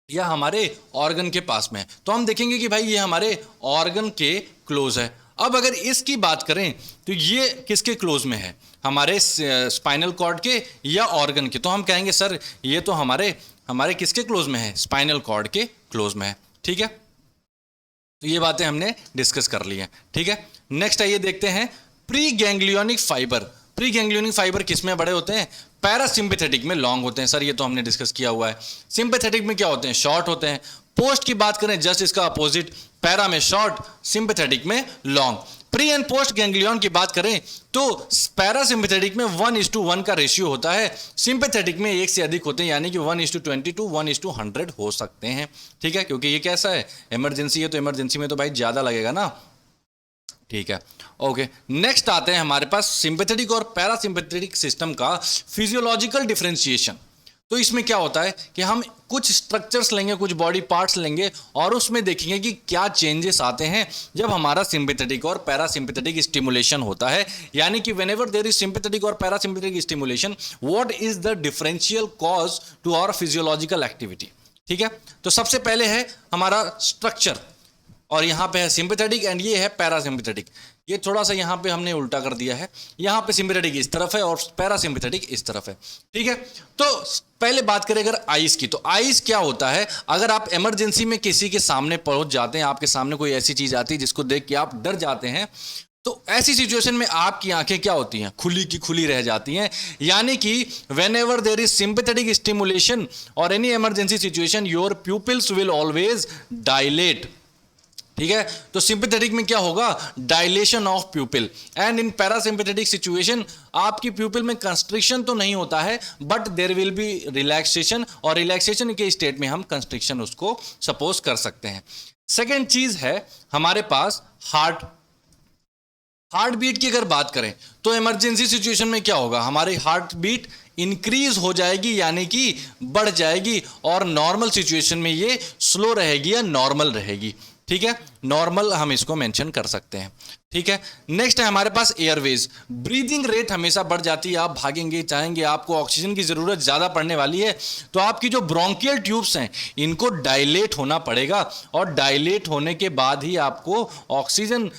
या हमारे ऑर्गन के पास में है। तो हम देखेंगे कि भाई ये हमारे ऑर्गन के क्लोज है। अब अगर इसकी बात करें तो ये किसके क्लोज में है? हमारे स्पाइनल कॉर्ड के या ऑर्गन के? तो हम कहेंगे सर ये तो हमारे हमारे किसके क्लोज में है? स्पाइनल कॉर्ड के क्लोज में है, ठीक है। तो ये बातें हमने डिस्कस कर ली हैं, ठीक है। नेक्स्ट आइए देखते हैं pre ganglionic fibre. Pre ganglionic fibre किसमें बड़े होते हैं? पैरासिम्पैथेटिक में लॉन्ग होते हैं सर, ये तो हमने डिस्कस किया हुआ है। सिंपैथेटिक में क्या होते हैं? शॉर्ट होते हैं। पोस्ट की बात करें जस्ट इसका अपोजिट, पैरा में शॉर्ट, सिंपैथेटिक में long. Pre and post ganglion की बात करें तो पैरासिम्पैथेटिक में 1:1 का रेशियो होता है, सिंपैथेटिक में 1 से अधिक होते हैं, यानी कि 1:20 1:100 हो सकते हैं, ठीक है। क्योंकि ये कैसा है? इमरजेंसी है, तो इमरजेंसी में तो भाई ज्यादा लगेगा ना, ठीक है। ओके, नेक्स्ट आते हैं हमारे पास सिंपैथेटिक और पैरासिम्पैथेटिक सिस्टम का फिजियोलॉजिकल डिफरेंशिएशन। तो इसमें क्या होता है कि हम कुछ स्ट्रक्चर्स लेंगे, कुछ बॉडी पार्ट्स लेंगे और उसमें देखेंगे कि क्या चेंजेस आते हैं जब हमारा सिंपैथेटिक और पैरासिम्पैथेटिक स्टिमुलेशन होता है। यानी कि व्हेनेवर देयर इज सिंपैथेटिक और parasympathetic stimulation, what is the differential cause to our physiological activity, ठीक है। तो सबसे पहले है हमारा स्ट्रक्चर, और यहाँ पे है सिंपैथेटिक एंड ये है पैरासिम्पैथेटिक। ये थोड़ा सा यहाँ पे हमने उल्टा कर दिया है, यहाँ पे सिंपैथेटिक इस तरफ है और पैरासिम्पैथेटिक इस तरफ है, ठीक है। तो पहले बात करें अगर आइस की, तो आइस क्या होता है? अगर आप इमरजेंसी में किसी के सामने पहुंच जाते हैं, आपके सामने कोई ऐसी चीज आती है जिसको देख के आप डर जाते हैं, तो ऐसी सिचुएशन में आपकी आंखें क्या होती हैं? खुली की खुली रह जाती हैं। यानी कि whenever there is sympathetic stimulation और any emergency situation, your pupils will always dilate, ठीक है। तो सिंपैथेटिक में क्या होगा? Dilation of pupil. And in parasympathetic situation आपकी प्यूपिल में कंस्ट्रिक्शन तो नहीं होता है, but there will be relaxation, और रिलैक्सेशन के स्टेट में हम कंस्ट्रिक्शन उसको सपोज कर सकते हैं। सेकेंड चीज है हमारे पास हार्ट हार्ट बीट की अगर बात करें तो इमरजेंसी सिचुएशन में क्या होगा, हमारी हार्ट बीट इंक्रीज हो जाएगी यानी कि बढ़ जाएगी, और नॉर्मल सिचुएशन में ये स्लो रहेगी या नॉर्मल रहेगी। ठीक है, नॉर्मल हम इसको मेंशन कर सकते हैं। ठीक है, नेक्स्ट है हमारे पास एयरवेज। ब्रीदिंग रेट हमेशा बढ़ जाती है, आप भागेंगे चाहेंगे, आपको ऑक्सीजन की ज़रूरत ज़्यादा पड़ने वाली है, तो आपकी जो ब्रोंकियल ट्यूब्स हैं इनको डायलेट होना पड़ेगा, और डायलेट होने के बाद ही आपको ऑक्सीजन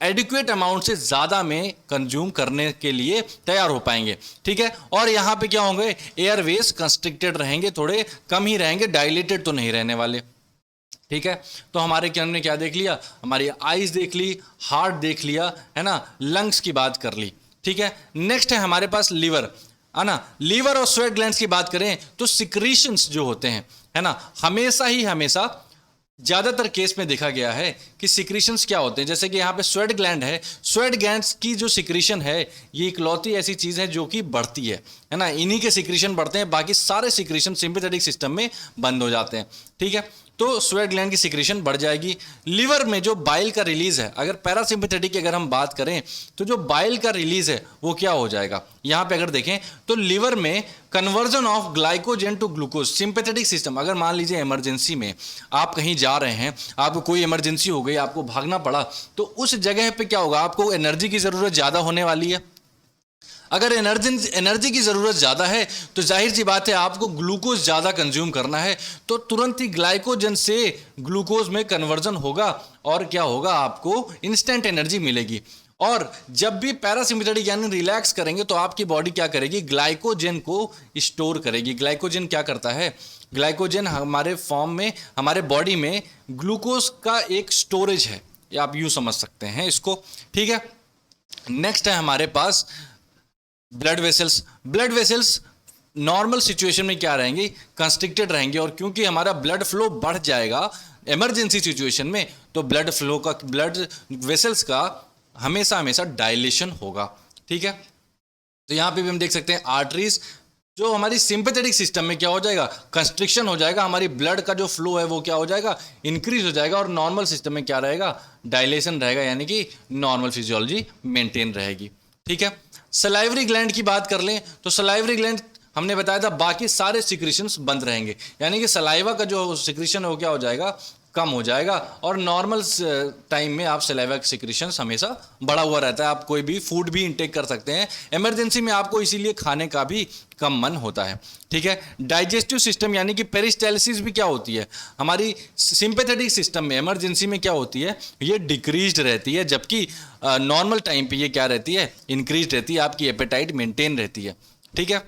एडिक्वेट अमाउंट से ज़्यादा में कंज्यूम करने के लिए तैयार हो पाएंगे। ठीक है, और यहाँ पे क्या होंगे, एयरवेज कंस्ट्रिक्टेड रहेंगे, थोड़े कम ही रहेंगे, डायलेटेड तो नहीं रहने वाले। ठीक है, तो हमारे क्या हमने क्या देख लिया, हमारी आईज देख ली, हार्ट देख लिया, है ना, लंग्स की बात कर ली। ठीक है, नेक्स्ट है हमारे पास लीवर, है ना। लीवर और स्वेट ग्लैंड्स की बात करें तो सिक्रीशंस जो होते हैं, है ना, हमेशा ज़्यादातर केस में देखा गया है कि सिक्रीशंस क्या होते हैं, जैसे कि यहाँ पे स्वेट ग्लैंड है, स्वेट ग्लैंड्स की जो सिक्रीशन है ये इकलौती ऐसी चीज़ है जो कि बढ़ती है ना, इन्हीं के सिक्रीशन बढ़ते हैं, बाकी सारे सिक्रीशन सिंपैथेटिक सिस्टम में बंद हो जाते हैं। ठीक है, तो स्वेट ग्लैंड की सिक्रीशन बढ़ जाएगी। लिवर में जो बाइल का रिलीज है, अगर पैरासिम्पैथेटिक की अगर हम बात करें तो जो बाइल का रिलीज है वो क्या हो जाएगा, यहाँ पे अगर देखें तो लिवर में conversion of glycogen to glucose, sympathetic system, अगर मान लीजिए इमरजेंसी में आप कहीं जा रहे हैं, आपको कोई इमरजेंसी हो गई, आपको भागना पड़ा, तो उस जगह पे क्या होगा, आपको एनर्जी की ज़रूरत ज़्यादा होने वाली है। अगर एनर्जी की ज़रूरत ज़्यादा है तो जाहिर सी बात है आपको ग्लूकोज ज़्यादा कंज्यूम करना है, तो तुरंत ही ग्लाइकोजन से ग्लूकोज में कन्वर्जन होगा, और क्या होगा, आपको इंस्टेंट एनर्जी मिलेगी। और जब भी पैरासिम्पैथेटिक यानी रिलैक्स करेंगे तो आपकी बॉडी क्या करेगी, ग्लाइकोजन को स्टोर करेगी। ग्लाइकोजन क्या करता है, ग्लाइकोजन हमारे फॉर्म में, हमारे बॉडी में ग्लूकोज का एक स्टोरेज है, या आप यूँ समझ सकते हैं इसको। ठीक है, नेक्स्ट है हमारे पास blood vessels. Blood vessels normal situation में क्या रहेंगे, कंस्ट्रिक्टेड रहेंगे, और क्योंकि हमारा ब्लड फ्लो बढ़ जाएगा इमरजेंसी सिचुएशन में, तो ब्लड फ्लो का, ब्लड वेसल्स का हमेशा डायलेशन होगा। ठीक है, तो यहाँ पे भी हम देख सकते हैं आर्टरीज, जो हमारी सिंपैथेटिक सिस्टम में क्या हो जाएगा, कंस्ट्रिक्शन हो जाएगा, हमारी ब्लड का जो फ्लो है वो क्या हो जाएगा, इंक्रीज हो जाएगा, और नॉर्मल सिस्टम में क्या रहेगा, डायलेशन रहेगा, यानी कि नॉर्मल फिजियोलॉजी मेंटेन रहेगी। ठीक है, सलाइवरी ग्लैंड की बात कर लें तो सलाइवरी ग्लैंड हमने बताया था बाकी सारे सिक्रीशंस बंद रहेंगे, यानी कि सलाइवा का जो सिक्रीशन है वो क्या हो जाएगा, कम हो जाएगा, और नॉर्मल टाइम में आप सलाइवा का सिक्रीशन हमेशा बढ़ा हुआ रहता है, आप कोई भी फूड भी इंटेक कर सकते हैं, इमरजेंसी में आपको इसीलिए खाने का भी कम मन होता है। ठीक है, डाइजेस्टिव सिस्टम यानी कि पेरिस्टाल्सिस भी क्या होती है, हमारी सिंपैथेटिक सिस्टम में इमरजेंसी में क्या होती है, ये डिक्रीज्ड रहती है, जबकि नॉर्मल टाइम पे ये क्या रहती है, इंक्रीज रहती है, आपकी एपेटाइट मेंटेन रहती है। ठीक है,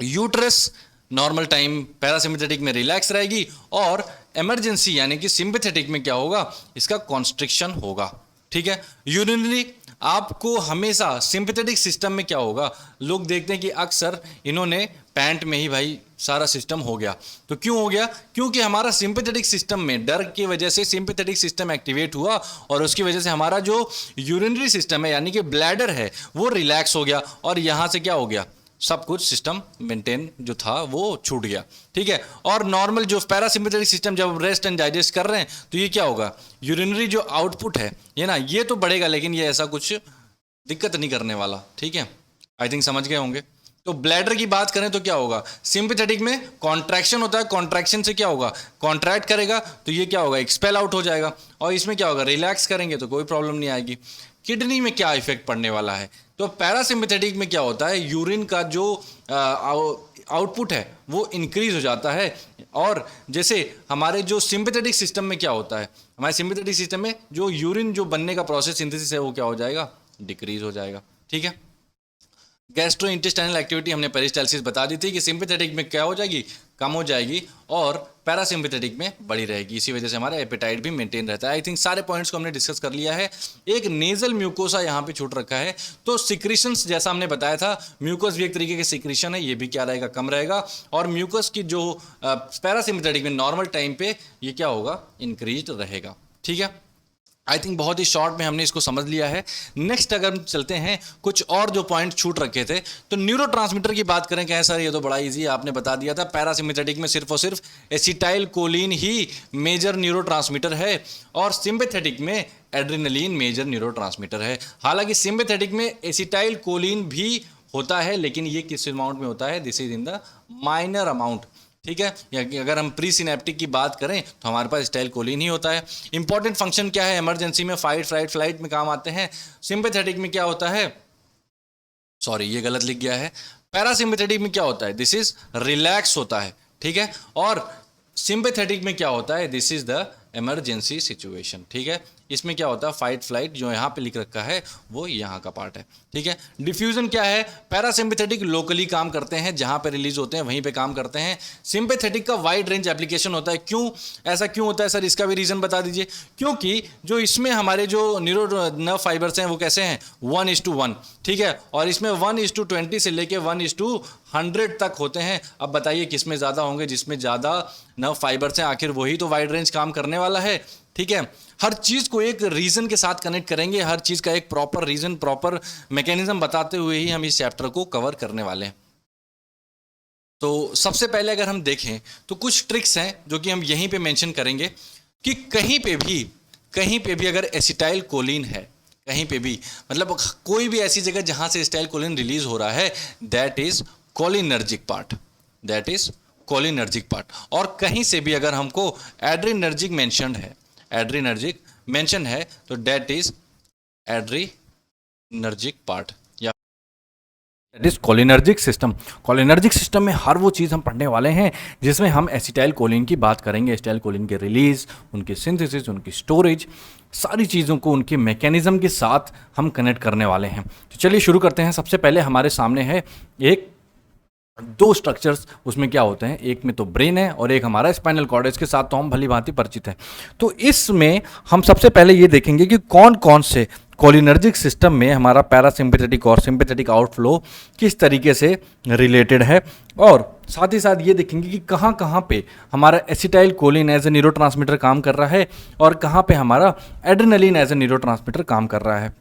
यूट्रस नॉर्मल टाइम पैरासिम्पैथेटिक में रिलैक्स रहेगी, और इमरजेंसी यानी कि सिंपैथेटिक में क्या होगा, इसका कॉन्स्ट्रिक्शन होगा। ठीक है, यूरिनरी आपको हमेशा सिंपैथेटिक सिस्टम में क्या होगा, लोग देखते हैं कि अक्सर इन्होंने पैंट में ही भाई सारा सिस्टम हो गया, तो क्यों हो गया, क्योंकि हमारा सिंपैथेटिक सिस्टम में डर की वजह से सिंपैथेटिक सिस्टम एक्टिवेट हुआ, और उसकी वजह से हमारा जो यूरिनरी सिस्टम है यानी कि ब्लैडर है वो रिलैक्स हो गया, और यहाँ से क्या हो गया, सब कुछ सिस्टम मेंटेन जो था वो छूट गया। ठीक है, और नॉर्मल जो पैरासिम्पैथेटिक सिस्टम जब रेस्ट एंड डाइजेस्ट कर रहे हैं तो ये क्या होगा, यूरिनरी जो आउटपुट है ये ना, ये तो बढ़ेगा, लेकिन ये ऐसा कुछ दिक्कत नहीं करने वाला। ठीक है, आई थिंक समझ गए होंगे। तो ब्लैडर की बात करें तो क्या होगा, सिंपैथेटिक में कॉन्ट्रैक्शन होता है, कॉन्ट्रैक्शन से क्या होगा, कॉन्ट्रैक्ट करेगा तो ये क्या होगा, एक्सपेल आउट हो जाएगा, और इसमें क्या होगा, रिलैक्स करेंगे तो कोई प्रॉब्लम नहीं आएगी। किडनी में क्या इफेक्ट पड़ने वाला है, तो पैरासिम्पैथेटिक में क्या होता है, यूरिन का जो आउटपुट है वो इंक्रीज हो जाता है, और जैसे हमारे जो सिंपैथेटिक सिस्टम में क्या होता है, हमारे सिंपैथेटिक सिस्टम में जो यूरिन जो बनने का प्रोसेस सिंथेसिस है वो क्या हो जाएगा, डिक्रीज हो जाएगा। ठीक है, गैस्ट्रो इंटेस्टाइनल एक्टिविटी हमने पेरिस्टाल्सिस बता दी थी कि सिंपैथेटिक में क्या हो जाएगी, कम हो जाएगी, और पैरासिम्पैथेटिक में बढ़ी रहेगी, इसी वजह से हमारा एपेटाइट भी मेंटेन रहता है। आई थिंक सारे पॉइंट्स को हमने डिस्कस कर लिया है। एक नेजल म्यूकोसा यहाँ पे छूट रखा है, तो सिक्रीशंस जैसा हमने बताया था, म्यूकस भी एक तरीके के सिक्रीशन है, ये भी क्या रहेगा, कम रहेगा, और म्यूकस की जो पैरासिम्पैथेटिक में नॉर्मल टाइम पे ये क्या होगा, इंक्रीज रहेगा। ठीक है, आई थिंक बहुत ही शॉर्ट में हमने इसको समझ लिया है। नेक्स्ट अगर हम चलते हैं, कुछ और जो पॉइंट छूट रखे थे, तो न्यूरोट्रांसमीटर की बात करें, क्या है सर, ये तो बड़ा इजी है, आपने बता दिया था, पैरासिम्पैथेटिक में सिर्फ और सिर्फ एसिटाइल कोलिन ही मेजर न्यूरोट्रांसमीटर है, और सिंपैथेटिक में एड्रेनलिन मेजर न्यूरोट्रांसमीटर है। हालांकि सिंपैथेटिक में एसिटाइल कोलिन भी होता है, लेकिन ये किस अमाउंट में होता है, this is in the minor amount. ठीक है, या अगर हम प्री सिनेप्टिक की बात करें तो हमारे पास एसिटाइल कोलिन ही होता है। इंपॉर्टेंट फंक्शन क्या है, इमरजेंसी में फाइट फ्लाइट फ्लाइट में काम आते हैं। सिंपैथेटिक में क्या होता है, सॉरी ये गलत लिख गया है, पैरासिम्पैथेटिक में क्या होता है, दिस इज रिलैक्स होता है। ठीक है, और सिंपैथेटिक में क्या होता है, this is the emergency situation. ठीक है, इसमें क्या होता है, फाइट फ्लाइट जो यहाँ पे लिख रखा है वो यहाँ का पार्ट है। ठीक है, डिफ्यूजन क्या है, पैरासिम्पैथेटिक लोकली काम करते हैं, जहाँ पे रिलीज होते हैं वहीं पे काम करते हैं। सिंपैथेटिक का वाइड रेंज एप्लीकेशन होता है। क्यों ऐसा क्यों होता है सर, इसका भी रीजन बता दीजिए। क्योंकि जो इसमें हमारे जो न्यूरो नर्व फाइबर्स हैं वो कैसे हैं, 1:1। ठीक है, और इसमें 1:20 से लेके 1:100 तक होते हैं। अब बताइए किस में ज़्यादा होंगे, जिसमें ज़्यादा नर्व फाइबर्स हैं, आखिर वही तो वाइड रेंज काम करने वाला है। ठीक है, हर चीज़ को एक रीज़न के साथ कनेक्ट करेंगे, हर चीज़ का एक प्रॉपर रीज़न प्रॉपर मैकेनिज्म बताते हुए ही हम इस चैप्टर को कवर करने वाले हैं। तो सबसे पहले अगर हम देखें तो कुछ ट्रिक्स हैं जो कि हम यहीं पे मेंशन करेंगे कि कहीं पे भी अगर एसिटाइल कोलिन है, कहीं पे भी मतलब कोई भी ऐसी जगह जहां से एसिटाइल कोलिन रिलीज हो रहा है, that is cholinergic part, that is cholinergic part. और कहीं से भी अगर हमको एड्रीनर्जिक मेंशन है तो दैट इज एड्रीनर्जिक पार्ट या that is cholinergic system. Cholinergic system में हर वो चीज़ हम पढ़ने वाले हैं जिसमें हम एसिटाइल कोलिन की बात करेंगे, एसिटाइल कोलिन के रिलीज, उनकी सिंथेसिस, उनकी स्टोरेज, सारी चीज़ों को उनके मैकेनिज्म के साथ हम कनेक्ट करने वाले हैं। तो चलिए शुरू करते हैं। सबसे पहले हमारे सामने है दो स्ट्रक्चर्स, उसमें क्या होते हैं, एक में तो ब्रेन है और एक हमारा स्पाइनल कॉर्ड है। इसके साथ तो हम भली भांति परिचित हैं। तो इसमें हम सबसे पहले ये देखेंगे कि कौन कौन से कोलिनर्जिक सिस्टम में हमारा पैरासिम्पैथेटिक और सिंपैथेटिक आउटफ्लो किस तरीके से रिलेटेड है, और साथ ही साथ ये देखेंगे कि कहाँ कहाँ पे हमारा acetyl choline as a neurotransmitter काम कर रहा है और कहाँ पे हमारा एड्रेनलिन एज ए न्यूरोट्रांसमीटर काम कर रहा है,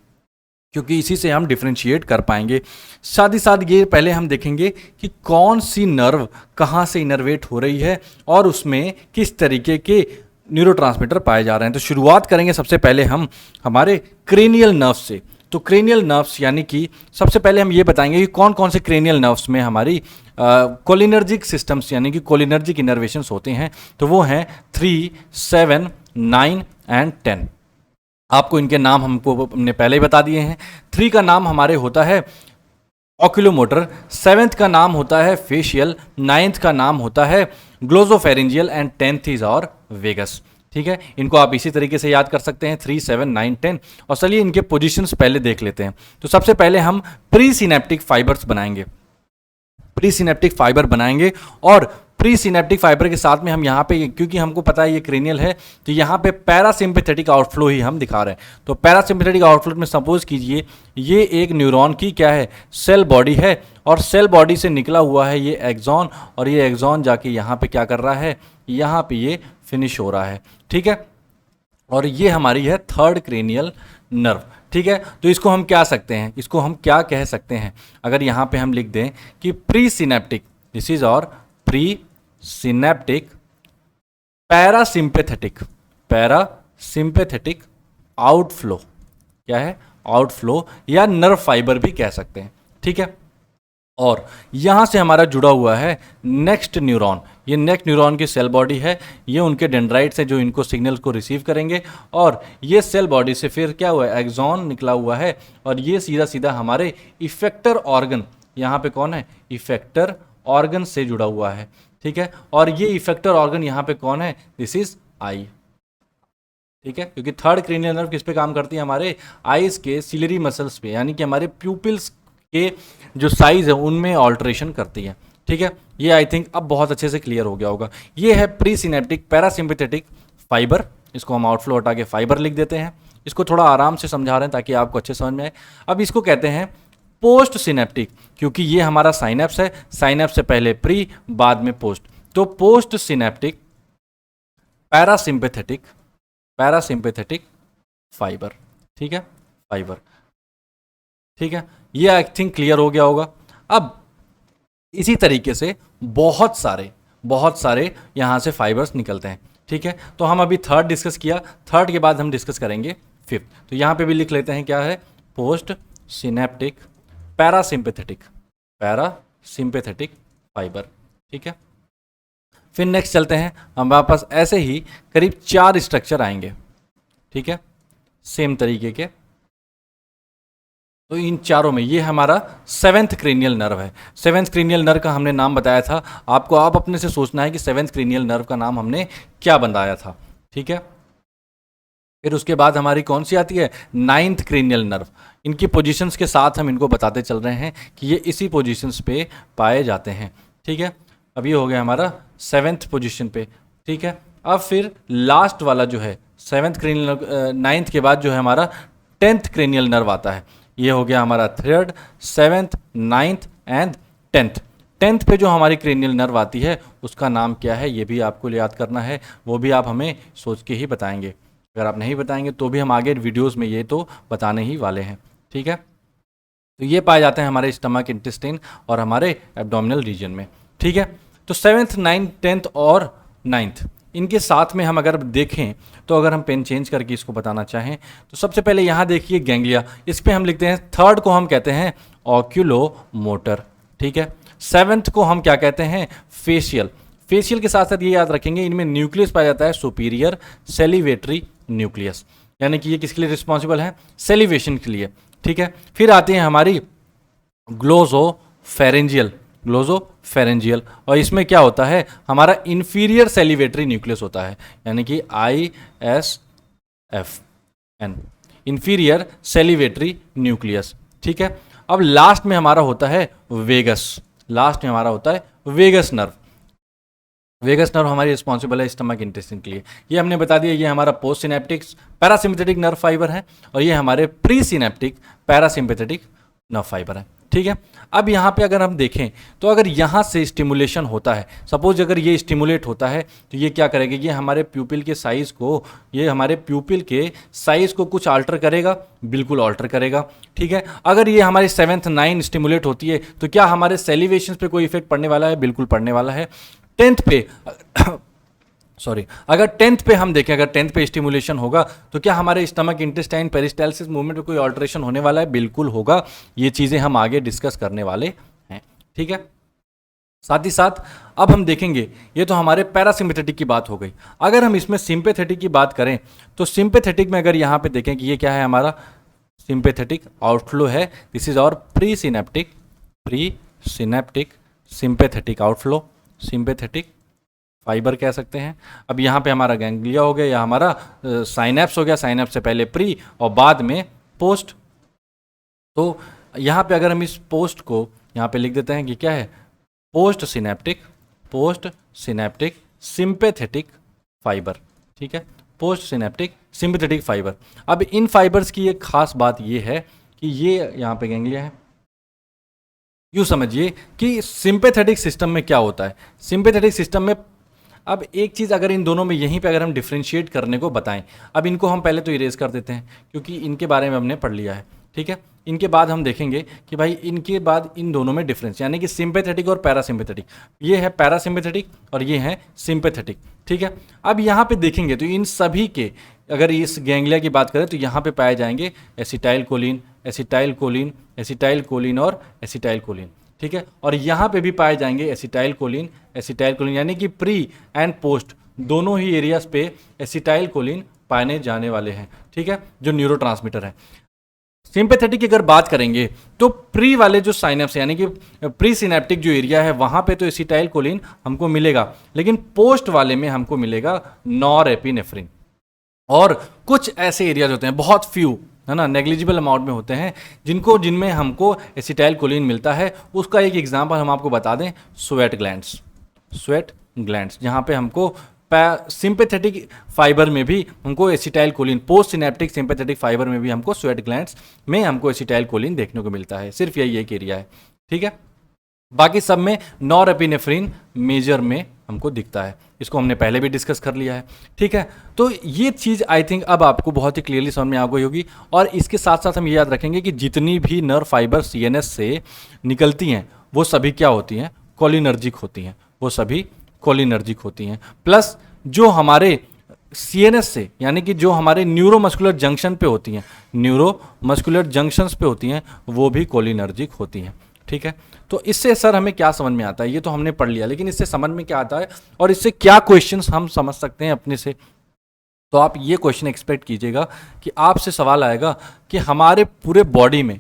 क्योंकि इसी से हम डिफ्रेंशिएट कर पाएंगे। साथ ही साथ ये पहले हम देखेंगे कि कौन सी नर्व कहाँ से इनर्वेट हो रही है और उसमें किस तरीके के न्यूरोट्रांसमीटर पाए जा रहे हैं। तो शुरुआत करेंगे सबसे पहले हम हमारे क्रेनियल नर्व्स से। तो क्रेनियल नर्व्स यानी कि सबसे पहले हम ये बताएंगे कि कौन कौन से क्रेनियल नर्व्स में हमारी कोलिनर्जिक सिस्टम्स यानी कि कोलिनर्जिक इनर्वेशंस होते हैं। तो वो हैं 3, 7, 9 एंड 10। आपको इनके नाम हमने पहले ही बता दिए हैं। 3 का नाम हमारे होता है ऑक्यूलोमोटर, 7th का नाम होता है फेशियल, 9th का नाम होता है ग्लोसोफेरिंजियल एंड 10th इज और वेगस। ठीक है, इनको आप इसी तरीके से याद कर सकते हैं 3, 7, 9, 10। और चलिए इनके पोजीशंस पहले देख लेते हैं। तो सबसे पहले हम प्री सिनेप्टिक फाइबर्स बनाएंगे, प्री सिनेप्टिक फाइबर बनाएंगे और प्री सिनेप्टिक फाइबर के साथ में हम यहाँ पे, क्योंकि हमको पता है ये क्रेनियल है, तो यहाँ पे पैरासिम्पैथेटिक आउटफ्लो ही हम दिखा रहे हैं। तो पैरासिम्पैथेटिक आउटफ्लो में सपोज कीजिए ये एक न्यूरॉन की क्या है, सेल बॉडी है, और सेल बॉडी से निकला हुआ है ये एक्सॉन, और ये एक्सॉन जाके यहाँ पे क्या कर रहा है, यहाँ पे ये फिनिश हो रहा है। ठीक है, और ये हमारी है 3rd क्रेनियल नर्व। ठीक है, तो इसको हम क्या सकते हैं, इसको हम क्या कह सकते हैं, अगर यहाँ पे हम लिख दें कि प्री सिनेप्टिक, दिस इज और प्री सिनेप्टिक पैरासिम्पैथेटिक आउटफ्लो, क्या है, आउटफ्लो या नर्व फाइबर भी कह सकते हैं। ठीक है, और यहाँ से हमारा जुड़ा हुआ है नेक्स्ट न्यूरॉन। ये नेक्स्ट न्यूरॉन की सेल बॉडी है, ये उनके डेंड्राइट्स हैं जो इनको सिग्नल्स को रिसीव करेंगे, और ये सेल बॉडी से फिर क्या हुआ है, एक्सॉन निकला हुआ है, और ये सीधा सीधा हमारे इफेक्टर ऑर्गन, यहाँ पे कौन है, इफेक्टर ऑर्गन से जुड़ा हुआ है। ठीक है, और ये इफेक्टर ऑर्गन यहाँ पे कौन है, दिस इज आई। ठीक है, क्योंकि 3rd क्रेनियल नर्व किस पे काम करती है, हमारे आईज के सिलरी मसल्स पे, यानी कि हमारे प्यूपिल्स के जो साइज है उनमें ऑल्ट्रेशन करती है। ठीक है, ये आई थिंक अब बहुत अच्छे से क्लियर हो गया होगा। ये है प्री सिनेप्टिक पैरासिम्पैथेटिक फाइबर, इसको हम आउटफ्लो हटा के फाइबर लिख देते हैं। इसको थोड़ा आराम से समझा रहे हैं ताकि आपको अच्छे समझ में आए। अब इसको कहते हैं पोस्ट सिनेप्टिक, क्योंकि ये हमारा साइनेप्स है, साइनेप्स से पहले प्री बाद में पोस्ट। तो पोस्ट सिनेप्टिक पैरासिम्पैथेटिक फाइबर। ठीक है, फाइबर। ठीक है, ये आई थिंक क्लियर हो गया होगा। अब इसी तरीके से बहुत सारे यहाँ से फाइबर्स निकलते हैं। ठीक है, तो हम अभी 3rd डिस्कस किया, 3rd के बाद हम डिस्कस करेंगे फिफ्थ। तो यहाँ पे भी लिख लेते हैं क्या है, post synaptic parasympathetic, parasympathetic fibre. ठीक है, फिर नेक्स्ट चलते हैं, हमारे पास ऐसे ही करीब 4 स्ट्रक्चर आएंगे। ठीक है, सेम तरीके के। तो इन चारों में ये हमारा 7th क्रेनियल नर्व है। 7th क्रेनियल नर्व का हमने नाम बताया था आपको, आप अपने से सोचना है कि 7th क्रेनियल नर्व का नाम हमने क्या बताया था। ठीक है, फिर उसके बाद हमारी कौन सी आती है, 9th क्रेनियल नर्व। इनकी पोजीशंस के साथ हम इनको बताते चल रहे हैं कि ये इसी पोजीशंस पे पाए जाते हैं। ठीक है, अब ये हो गया हमारा 7th पोजीशन पे। ठीक है, अब फिर लास्ट वाला जो है 7th क्रेनियल नर्व, 9th के बाद जो है हमारा 10th क्रेनियल नर्व आता है। ये हो गया हमारा 3rd, 7th, 9th and 10th। 10th पे जो हमारी क्रेनियल नर्व आती है उसका नाम क्या है, ये भी आपको याद करना है, वो भी आप हमें सोच के ही बताएंगे। अगर आप नहीं बताएंगे तो भी हम आगे वीडियोस में ये तो बताने ही वाले हैं। ठीक है, तो ये पाए जाते हैं हमारे स्टमक, इंटेस्टाइन और हमारे एब्डोमिनल रीजन में। ठीक है, तो 7th, 9th, 10th और 9th इनके साथ में हम अगर देखें, तो अगर हम पेन चेंज करके इसको बताना चाहें तो सबसे पहले यहाँ देखिए गैंग्लिया, इस पे हम लिखते हैं 3rd को हम कहते हैं ऑक्यूलोमोटर। ठीक है, 7th को हम क्या कहते हैं, फेशियल। फेशियल के साथ साथ ये याद रखेंगे इनमें न्यूक्लियस पाया जाता है, सुपीरियर सेलिवेटरी न्यूक्लियस, यानी कि ये किसके लिए रिस्पॉन्सिबल है, सेलिवेशन के लिए। ठीक है, फिर आती है हमारी ग्लोसोफेरेंजियल, ग्लोसोफेरेंजियल, और इसमें क्या होता है, हमारा इंफीरियर सेलिवेटरी न्यूक्लियस होता है, यानी कि ISFN, इंफीरियर सेलिवेटरी न्यूक्लियस। ठीक है, अब लास्ट में हमारा होता है वेगस, लास्ट में हमारा होता है वेगस नर्व। वेगस नर्व हमारी रिस्पॉन्सिबल है स्टमक इंटेस्टाइन के लिए। ये हमने बता दिया, ये हमारा post synaptic parasympathetic nerve fibre है और ये हमारे pre synaptic parasympathetic nerve fibre है। ठीक है, अब यहाँ पे अगर हम देखें तो अगर यहाँ से स्टिमुलेशन होता है, सपोज अगर ये स्टिमुलेट होता है तो ये क्या करेगा, ये हमारे प्यूपिल के साइज़ को, ये हमारे प्यूपिल के साइज़ को कुछ अल्टर करेगा, बिल्कुल अल्टर करेगा। ठीक है, अगर ये हमारी 7th, 9 स्टिमुलेट होती है तो क्या हमारे सेलिवेशन पे कोई इफेक्ट पड़ने वाला है, बिल्कुल पड़ने वाला है। 10th पे सॉरी, अगर 10th पे हम देखें, अगर 10th पे स्टिमुलेशन होगा तो क्या हमारे स्टमक, इंटेस्टाइन, पेरिस्टालसिस मूवमेंट में कोई ऑल्ट्रेशन होने वाला है, बिल्कुल होगा। ये चीज़ें हम आगे डिस्कस करने वाले हैं। ठीक है, साथ ही साथ अब हम देखेंगे, ये तो हमारे पैरासिम्पेथेटिक की बात हो गई। अगर हम इसमें सिंपेथेटिक की बात करें तो सिंपेथेटिक में अगर यहाँ पे देखें कि ये क्या है, हमारा सिंपेथेटिक आउटफ्लो है, this is our pre synaptic sympathetic outflow, sympathetic fibre कह सकते हैं। अब यहाँ पे हमारा गैंग्लिया हो गया या हमारा साइनेप्स हो गया, साइनेप्स से पहले प्री और बाद में पोस्ट। तो यहाँ पे अगर हम इस पोस्ट को यहाँ पे लिख देते हैं कि क्या है, पोस्ट सिनेप्टिक सिंपेथेटिक फाइबर। ठीक है, पोस्ट सिनेप्टिक सिंपेथेटिक फाइबर। अब इन फाइबर्स की एक खास बात ये है कि ये यहाँ पे गैंग्लिया है, यूँ समझिए कि सिंपेथेटिक सिस्टम में क्या होता है, सिंपेथेटिक सिस्टम में अब एक चीज़ अगर इन दोनों में यहीं पे अगर हम डिफ्रेंशिएट करने को बताएं, अब इनको हम पहले तो इरेज कर देते हैं क्योंकि इनके बारे में हमने पढ़ लिया है। ठीक है, इनके बाद हम देखेंगे कि भाई इनके बाद इन दोनों में डिफरेंस, यानी कि सिंपेथेटिक और पैरासिम्पेथेटिक, ये है पैरासिम्पेथेटिक और ये है सिंपेथेटिक। ठीक है, अब यहाँ पे देखेंगे तो इन सभी के अगर इस गैंग्लिया की बात करें तो यहाँ पे पाए जाएंगे acetyl choline, acetyl choline, acetyl choline और एसिटाइल कोलिन। ठीक है, और यहाँ पे भी पाए जाएंगे एसिटाइल कोलिन, यानी कि प्री एंड पोस्ट दोनों ही एरियाज पे एसिटाइल कोलिन पाए जाने वाले हैं। ठीक है, जो न्यूरोट्रांसमीटर है। सिंपेथेटिक की अगर बात करेंगे तो प्री वाले जो साइनेप्स यानी कि प्री सिनेप्टिक जो एरिया है वहाँ पे तो एसिटाइल कोलिन हमको मिलेगा, लेकिन पोस्ट वाले में हमको मिलेगा नॉरएपिनेफ्रिन। और कुछ ऐसे एरियाज होते हैं, बहुत फ्यू है ना, नेग्लिजिबल अमाउंट में होते हैं जिनमें हमको एसिटाइल कोलिन मिलता है। उसका एक एग्जांपल हम आपको बता दें, स्वेट ग्लैंड्स, जहाँ पे हमको सिंपेथेटिक फाइबर में भी हमको acetyl choline, post synaptic sympathetic fibre में भी हमको स्वेट ग्लैंड्स में हमको एसिटाइल कोलिन देखने को मिलता है। सिर्फ यही एक एरिया है। ठीक है, बाकी सब में नॉरएपिनेफ्रिन मेजर में हमको दिखता है, इसको हमने पहले भी डिस्कस कर लिया है। ठीक है, तो ये चीज़ आई थिंक अब आपको बहुत ही क्लियरली समझ में आ गई होगी। और इसके साथ साथ हम ये याद रखेंगे कि जितनी भी नर्व फाइबर सीएनएस से निकलती हैं वो सभी क्या होती हैं, कोलिनर्जिक होती हैं, वो सभी कोलिनर्जिक होती हैं। प्लस जो हमारे सीएनएस से, यानी कि जो हमारे न्यूरोमस्कुलर जंक्शन पे होती हैं, न्यूरोमस्कुलर जंक्शंस पे होती हैं, वो भी कोलिनर्जिक होती हैं। ठीक है, तो इससे सर हमें क्या समझ में आता है, ये तो हमने पढ़ लिया, लेकिन इससे समझ में क्या आता है और इससे क्या क्वेश्चंस हम समझ सकते हैं अपने से। तो आप ये क्वेश्चन एक्सपेक्ट कीजिएगा कि आपसे सवाल आएगा कि हमारे पूरे बॉडी में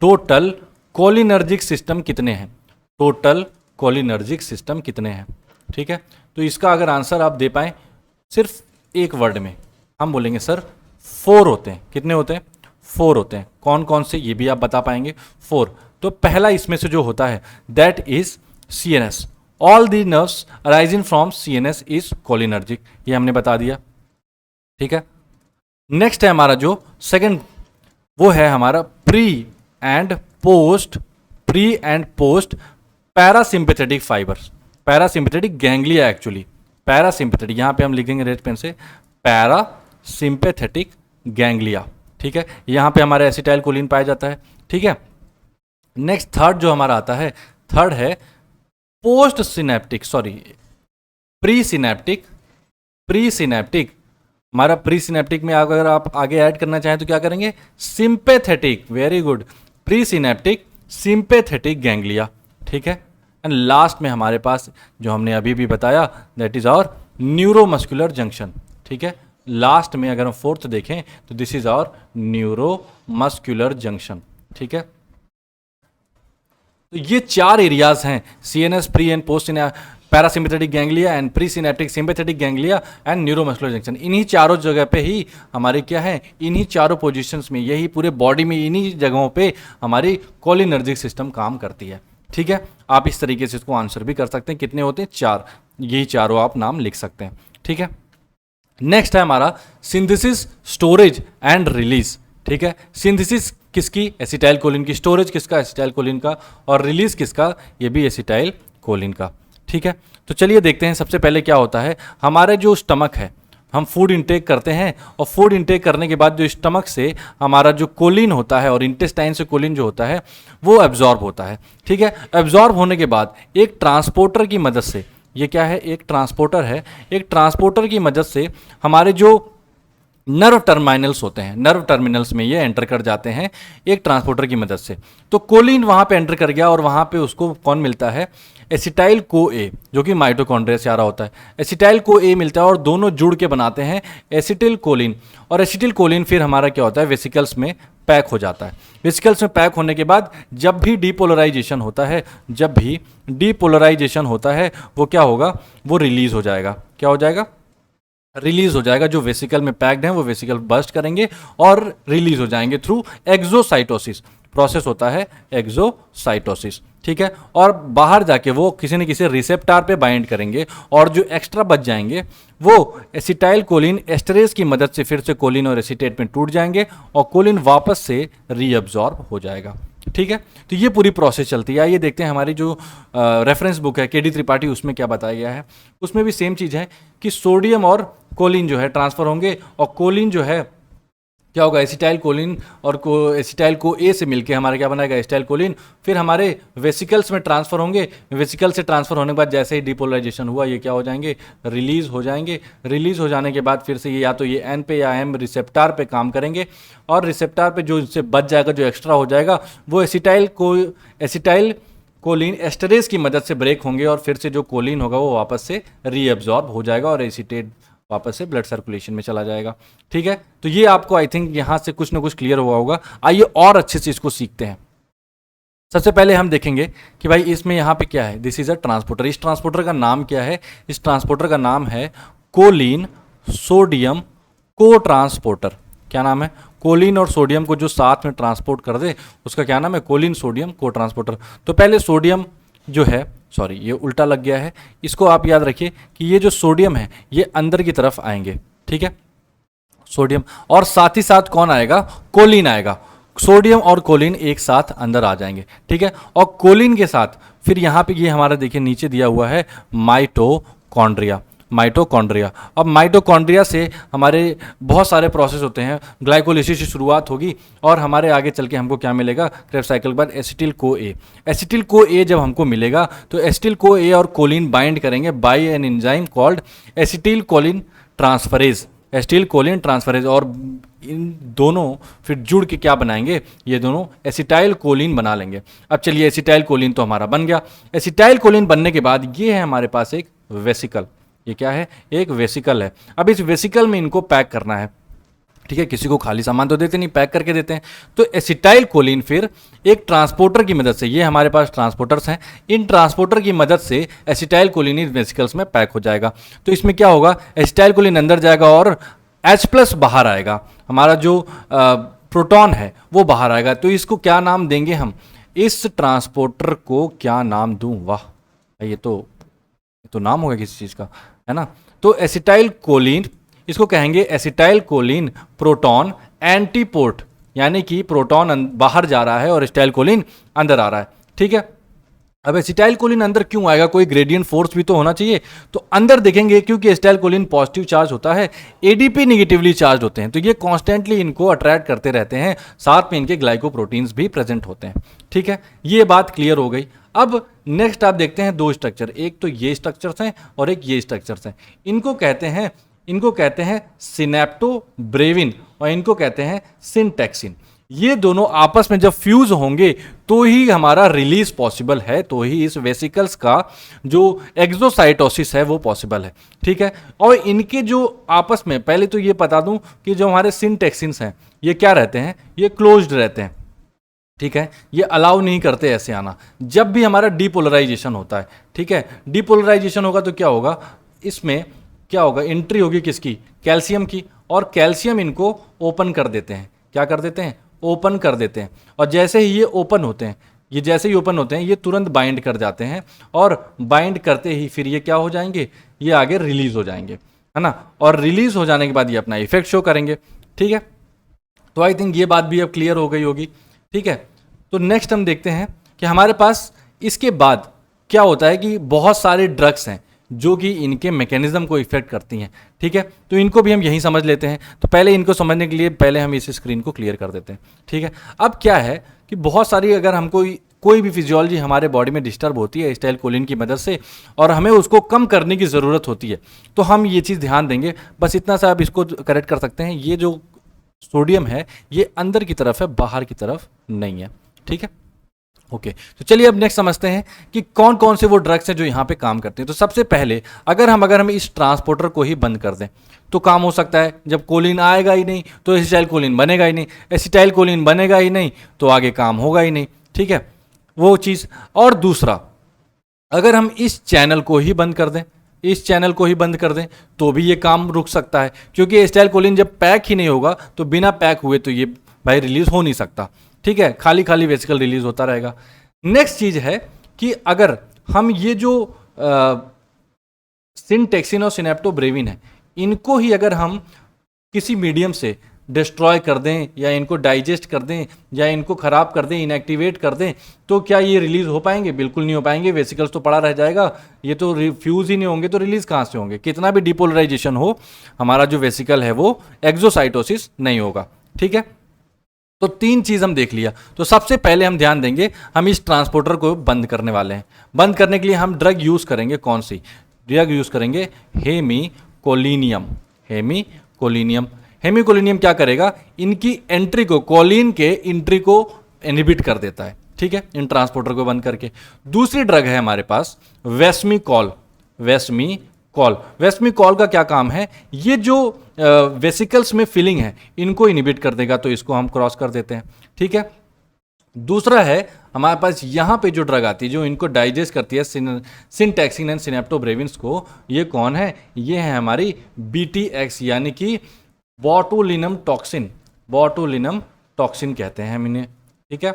टोटल कोलिनर्जिक सिस्टम कितने हैं, टोटल कोलिनर्जिक सिस्टम कितने हैं। ठीक है, तो इसका अगर आंसर आप दे पाएँ सिर्फ एक वर्ड में, हम बोलेंगे सर 4 होते हैं। कितने होते हैं? 4 होते हैं। कौन कौन से, ये भी आप बता पाएंगे? 4। तो पहला इसमें से जो होता है that is CNS, all the nerves arising from CNS is cholinergic, ये हमने बता दिया। ठीक है, नेक्स्ट है हमारा जो सेकंड, वो है हमारा pre and post parasympathetic fibres, parasympathetic ganglia actually, parasympathetic, यहाँ पे हम लिखेंगे रेड पेन से पैरासिम्पेथेटिक गैंग्लिया। ठीक है, यहाँ पे हमारे एसिटाइल कोलिन पाया जाता है। ठीक है, नेक्स्ट थर्ड जो हमारा आता है, थर्ड है post synaptic, sorry pre synaptic. हमारा प्री सिनेप्टिक में अगर आप आगे ऐड करना चाहें तो क्या करेंगे? Sympathetic, very good, pre synaptic sympathetic ganglia. ठीक है, एंड लास्ट में हमारे पास जो हमने अभी भी बताया that is our neuromuscular junction. ठीक है, लास्ट में अगर हम फोर्थ देखें तो this is our neuromuscular junction. ठीक है, तो ये 4 एरियाज हैं, CNS, pre and post parasympathetic ganglia and pre synaptic sympathetic ganglia and neuromuscular junction. इन्हीं चारों जगह पे ही हमारे क्या है, इन्हीं चारों पोजीशंस में, यही पूरे बॉडी में इन्हीं जगहों पे हमारी कोलिनर्जिक सिस्टम काम करती है। ठीक है, आप इस तरीके से इसको आंसर भी कर सकते हैं। कितने होते हैं? 4, यही चारों आप नाम लिख सकते हैं। ठीक है, नेक्स्ट है हमारा सिंथेसिस, स्टोरेज एंड रिलीज। ठीक है, सिंथेसिस किसकी? एसिटाइल कोलिन की। स्टोरेज किसका? एसिटाइल कोलिन का। और रिलीज किसका? ये भी एसिटाइल कोलिन का। ठीक है, तो चलिए देखते हैं सबसे पहले क्या होता है। हमारे जो स्टमक है, हम फूड इंटेक करते हैं और फूड इंटेक करने के बाद जो स्टमक से हमारा जो कोलिन होता है और इंटेस्टाइन से कोलिन जो होता है वो एब्जॉर्ब होता है। ठीक है, एब्जॉर्ब होने के बाद एक ट्रांसपोर्टर की मदद से, ये क्या है? एक ट्रांसपोर्टर है, एक ट्रांसपोर्टर की मदद से हमारे जो नर्व टर्मिनल्स होते हैं, नर्व टर्मिनल्स में ये एंटर कर जाते हैं एक ट्रांसपोर्टर की मदद से। तो कोलिन वहाँ पे एंटर कर गया और वहाँ पे उसको कौन मिलता है? एसिटाइल को ए, जो कि माइटोकॉन्ड्रिया से आ रहा होता है। एसिटाइल को ए मिलता है और दोनों जुड़ के बनाते हैं एसिटिल कोलिन। और एसिटिल कोलिन फिर हमारा क्या होता है? वेसिकल्स में पैक हो जाता है। वेसिकल्स में पैक होने के बाद जब भी डीपोलराइजेशन होता है, वो क्या होगा? वो रिलीज हो जाएगा। क्या हो जाएगा? रिलीज हो जाएगा। जो वेसिकल में पैक्ड हैं वो वेसिकल बर्स्ट करेंगे और रिलीज हो जाएंगे थ्रू एक्सोसाइटोसिस। प्रोसेस होता है एक्सोसाइटोसिस। ठीक है, और बाहर जाके वो किसी न किसी रिसेप्टार पे बाइंड करेंगे और जो एक्स्ट्रा बच जाएंगे वो एसिटाइल कोलिन एस्टरेज की मदद से फिर से कोलिन और एसीटेट में टूट जाएंगे और कोलिन वापस से रीअब्जॉर्ब हो जाएगा। ठीक है, तो ये पूरी प्रोसेस चलती है। आइए देखते हैं हमारी जो रेफरेंस बुक है केडी त्रिपाठी, उसमें क्या बताया गया है। उसमें भी सेम चीज़ है कि सोडियम और कोलिन जो है ट्रांसफ़र होंगे और कोलिन जो है क्या होगा? एसिटाइल कोलिन और एसिटाइल को ए से मिलके हमारा क्या बनाएगा? Acetyl choline. फिर हमारे वेसिकल्स में ट्रांसफ़र होंगे। वेसिकल से ट्रांसफ़र होने के बाद जैसे ही डिपोलराइजेशन हुआ ये क्या हो जाएंगे? रिलीज़ हो जाएंगे। रिलीज़ हो जाने के बाद फिर से ये या तो ये एन पे या एम रिसेप्टार पे काम करेंगे और रिसेप्टार पे जो इससे बच जाएगा, जो एक्स्ट्रा हो जाएगा, वो एसिटाइल कोलिन एस्टरेज की मदद से ब्रेक होंगे और फिर से जो कोलिन होगा वो वापस से रीअब्जॉर्ब हो जाएगा और एसीटेट वापस से ब्लड सर्कुलेशन में चला जाएगा। ठीक है, तो ये आपको आई थिंक यहाँ से कुछ ना कुछ क्लियर हुआ होगा। आइए और अच्छे से इसको सीखते हैं। सबसे पहले हम देखेंगे कि भाई इसमें यहाँ पे क्या है? This is a transporter. इस ट्रांसपोर्टर का नाम क्या है? इस ट्रांसपोर्टर का नाम है कोलिन सोडियम को ट्रांसपोर्टर। क्या नाम है? कोलिन और सोडियम को जो साथ में ट्रांसपोर्ट कर दे उसका क्या नाम है? कोलिन सोडियम को ट्रांसपोर्टर। तो पहले सोडियम जो है, सॉरी ये उल्टा लग गया है, इसको आप याद रखिए कि ये जो सोडियम है ये अंदर की तरफ आएंगे। ठीक है, सोडियम और साथ ही साथ कौन आएगा? कोलिन आएगा। सोडियम और कोलिन एक साथ अंदर आ जाएंगे। ठीक है, और कोलिन के साथ फिर यहाँ पे ये हमारा देखिए नीचे दिया हुआ है माइटोकॉन्ड्रिया। अब माइटोकॉन्ड्रिया से हमारे बहुत सारे प्रोसेस होते हैं। ग्लाइकोलिसिस से शुरुआत होगी और हमारे आगे चल के हमको क्या मिलेगा? क्रेब्स साइकिल के बाद एसिटिल को ए। एसिटिल को ए जब हमको मिलेगा तो एसिटिल को ए और कोलिन बाइंड करेंगे by an enzyme called acetyl choline transferase. Acetyl choline transferase, और इन दोनों फिर जुड़ के क्या बनाएंगे, ये दोनों एसिटाइल कोलिन बना लेंगे। अब चलिए एसिटाइल कोलिन तो हमारा बन गया। एसिटाइल कोलिन बनने के बाद ये है हमारे पास एक वेसिकल, ये क्या है, एक वेसिकल है। अब इस वेसिकल में इनको पैक करना है, ठीक है, किसी को खाली सामान तो देते नहीं, पैक करके देते हैं। तो एसिटाइल कोलिन फिर एक ट्रांसपोर्टर की मदद से, ये हमारे पास ट्रांसपोर्टर्स हैं, इन ट्रांसपोर्टर की मदद से एसिटाइल कोलिन इन वेसिकल्स में पैक हो जाएगा। तो इसमें क्या होगा, एसिटाइल कोलिन अंदर जाएगा और H+ बाहर आएगा, हमारा जो प्रोटॉन है वो बाहर आएगा। तो इसको क्या नाम देंगे हम, इस ट्रांसपोर्टर को क्या नाम दूं, वाह ये तो नाम होगा किसी चीज़ का, है ना। तो एसिटाइल कोलिन, इसको कहेंगे एसिटाइल कोलिन प्रोटॉन एंटीपोर्ट, यानी कि प्रोटॉन बाहर जा रहा है और एसिटाइल कोलिन अंदर आ रहा है, ठीक है। अब एसिटाइल कोलिन अंदर क्यों आएगा, कोई ग्रेडियंट फोर्स भी तो होना चाहिए। तो अंदर देखेंगे क्योंकि एसिटाइल कोलिन पॉजिटिव चार्ज होता है, एडीपी नेगेटिवली चार्ज होते हैं, तो ये कॉन्स्टेंटली इनको अट्रैक्ट करते रहते हैं, साथ में इनके ग्लाइकोप्रोटीन्स भी प्रेजेंट होते हैं, ठीक है। ये बात क्लियर हो गई। अब नेक्स्ट आप देखते हैं दो स्ट्रक्चर, एक तो ये स्ट्रक्चर्स हैं और एक ये स्ट्रक्चर्स हैं। इनको कहते हैं सिनेप्टोब्रेविन और इनको कहते हैं सिंटैक्सिन। ये दोनों आपस में जब फ्यूज होंगे तो ही हमारा रिलीज पॉसिबल है, तो ही इस वेसिकल्स का जो एक्सोसाइटोसिस है वो पॉसिबल है, ठीक है। और इनके जो आपस में, पहले तो ये बता दूं कि जो हमारे सिंटैक्सिन्स हैं ये क्या रहते हैं, ये क्लोज्ड रहते हैं, ठीक है, ये अलाउ नहीं करते ऐसे आना। जब भी हमारा डीपोलराइजेशन होता है, ठीक है, डीपोलराइजेशन होगा तो क्या होगा, इसमें क्या होगा, एंट्री होगी किसकी, कैल्शियम की, और कैल्शियम इनको ओपन कर देते हैं, क्या कर देते हैं, ओपन कर देते हैं। और जैसे ही ये ओपन होते हैं, ये जैसे ही ओपन होते हैं ये तुरंत बाइंड कर जाते हैं, और बाइंड करते ही फिर ये क्या हो जाएंगे, ये आगे रिलीज हो जाएंगे, है ना। और रिलीज हो जाने के बाद ये अपना इफेक्ट शो करेंगे, ठीक है। तो आई थिंक ये बात भी अब क्लियर हो गई होगी, ठीक है। तो नेक्स्ट हम देखते हैं कि हमारे पास इसके बाद क्या होता है कि बहुत सारे ड्रग्स हैं जो कि इनके मैकेनिज्म को इफेक्ट करती हैं, ठीक है। तो इनको भी हम यहीं समझ लेते हैं। तो पहले इनको समझने के लिए पहले हम इस स्क्रीन को क्लियर कर देते हैं, ठीक है। अब क्या है कि बहुत सारी, अगर हमको कोई भी फिजियोलॉजी हमारे बॉडी में डिस्टर्ब होती है एसिटाइल कोलिन की मदद से और हमें उसको कम करने की ज़रूरत होती है, तो हम ये चीज़ ध्यान देंगे। बस इतना सा आप इसको करेक्ट कर सकते हैं, ये जो सोडियम है ये अंदर की तरफ है, बाहर की तरफ नहीं है, ठीक है। ओके, तो चलिए अब नेक्स्ट समझते हैं कि कौन कौन से वो ड्रग्स हैं जो यहाँ पे काम करते हैं। तो सबसे पहले अगर हम इस ट्रांसपोर्टर को ही बंद कर दें तो काम हो सकता है, जब कोलिन आएगा ही नहीं तो एसिटाइल कोलिन बनेगा ही नहीं, एसिटाइल कोलिन बनेगा ही नहीं तो आगे काम होगा ही नहीं, ठीक है, वो चीज़। और दूसरा, अगर हम इस चैनल को ही बंद कर दें, इस चैनल को ही बंद कर दें तो भी ये काम रुक सकता है, क्योंकि एसिटाइल कोलिन जब पैक ही नहीं होगा तो बिना पैक हुए तो ये भाई रिलीज हो नहीं सकता, ठीक है, खाली खाली वेसिकल रिलीज होता रहेगा। नेक्स्ट चीज है कि अगर हम ये जो सिंटैक्सिन और सिनेप्टोब्रेविन है, इनको ही अगर हम किसी मीडियम से डिस्ट्रॉय कर दें या इनको डाइजेस्ट कर दें या इनको ख़राब कर दें, इनएक्टिवेट कर दें, तो क्या ये रिलीज़ हो पाएंगे? बिल्कुल नहीं हो पाएंगे, वेसिकल्स तो पड़ा रह जाएगा, ये तो फ्यूज़ ही नहीं होंगे तो रिलीज़ कहाँ से होंगे? कितना भी डिपोलराइजेशन हो, हमारा जो वेसिकल है वो एक्सोसाइटोसिस नहीं होगा, ठीक है। तो तीन चीज़ हम देख लिया। तो सबसे पहले हम ध्यान देंगे, हम इस ट्रांसपोर्टर को बंद करने वाले हैं। बंद करने के लिए हम ड्रग यूज़ करेंगे, कौन सी ड्रग यूज़ करेंगे? हेमिकोलिनियम। हेमिकोलिनियम हेमिकोलिनियम क्या करेगा? इनकी एंट्री को, कोलिन के एंट्री को इनहिबिट कर देता है, ठीक है, इन ट्रांसपोर्टर को बंद करके। दूसरी ड्रग है हमारे पास वेस्मिकॉल। वेस्मिकॉल का क्या काम है? ये जो वेसिकल्स में फिलिंग है इनको इनहिबिट कर देगा, तो इसको हम क्रॉस कर देते हैं, ठीक है। दूसरा है हमारे पास यहाँ पे जो ड्रग आती है जो इनको डाइजेस्ट करती है, सिंटैक्सिन एंड सिनेप्टोब्रेविन्स को, ये कौन है? ये है हमारी BTX यानी कि बोटुलिनम टॉक्सिन। बोटुलिनम टॉक्सिन कहते हैं हम इन्हें, ठीक है।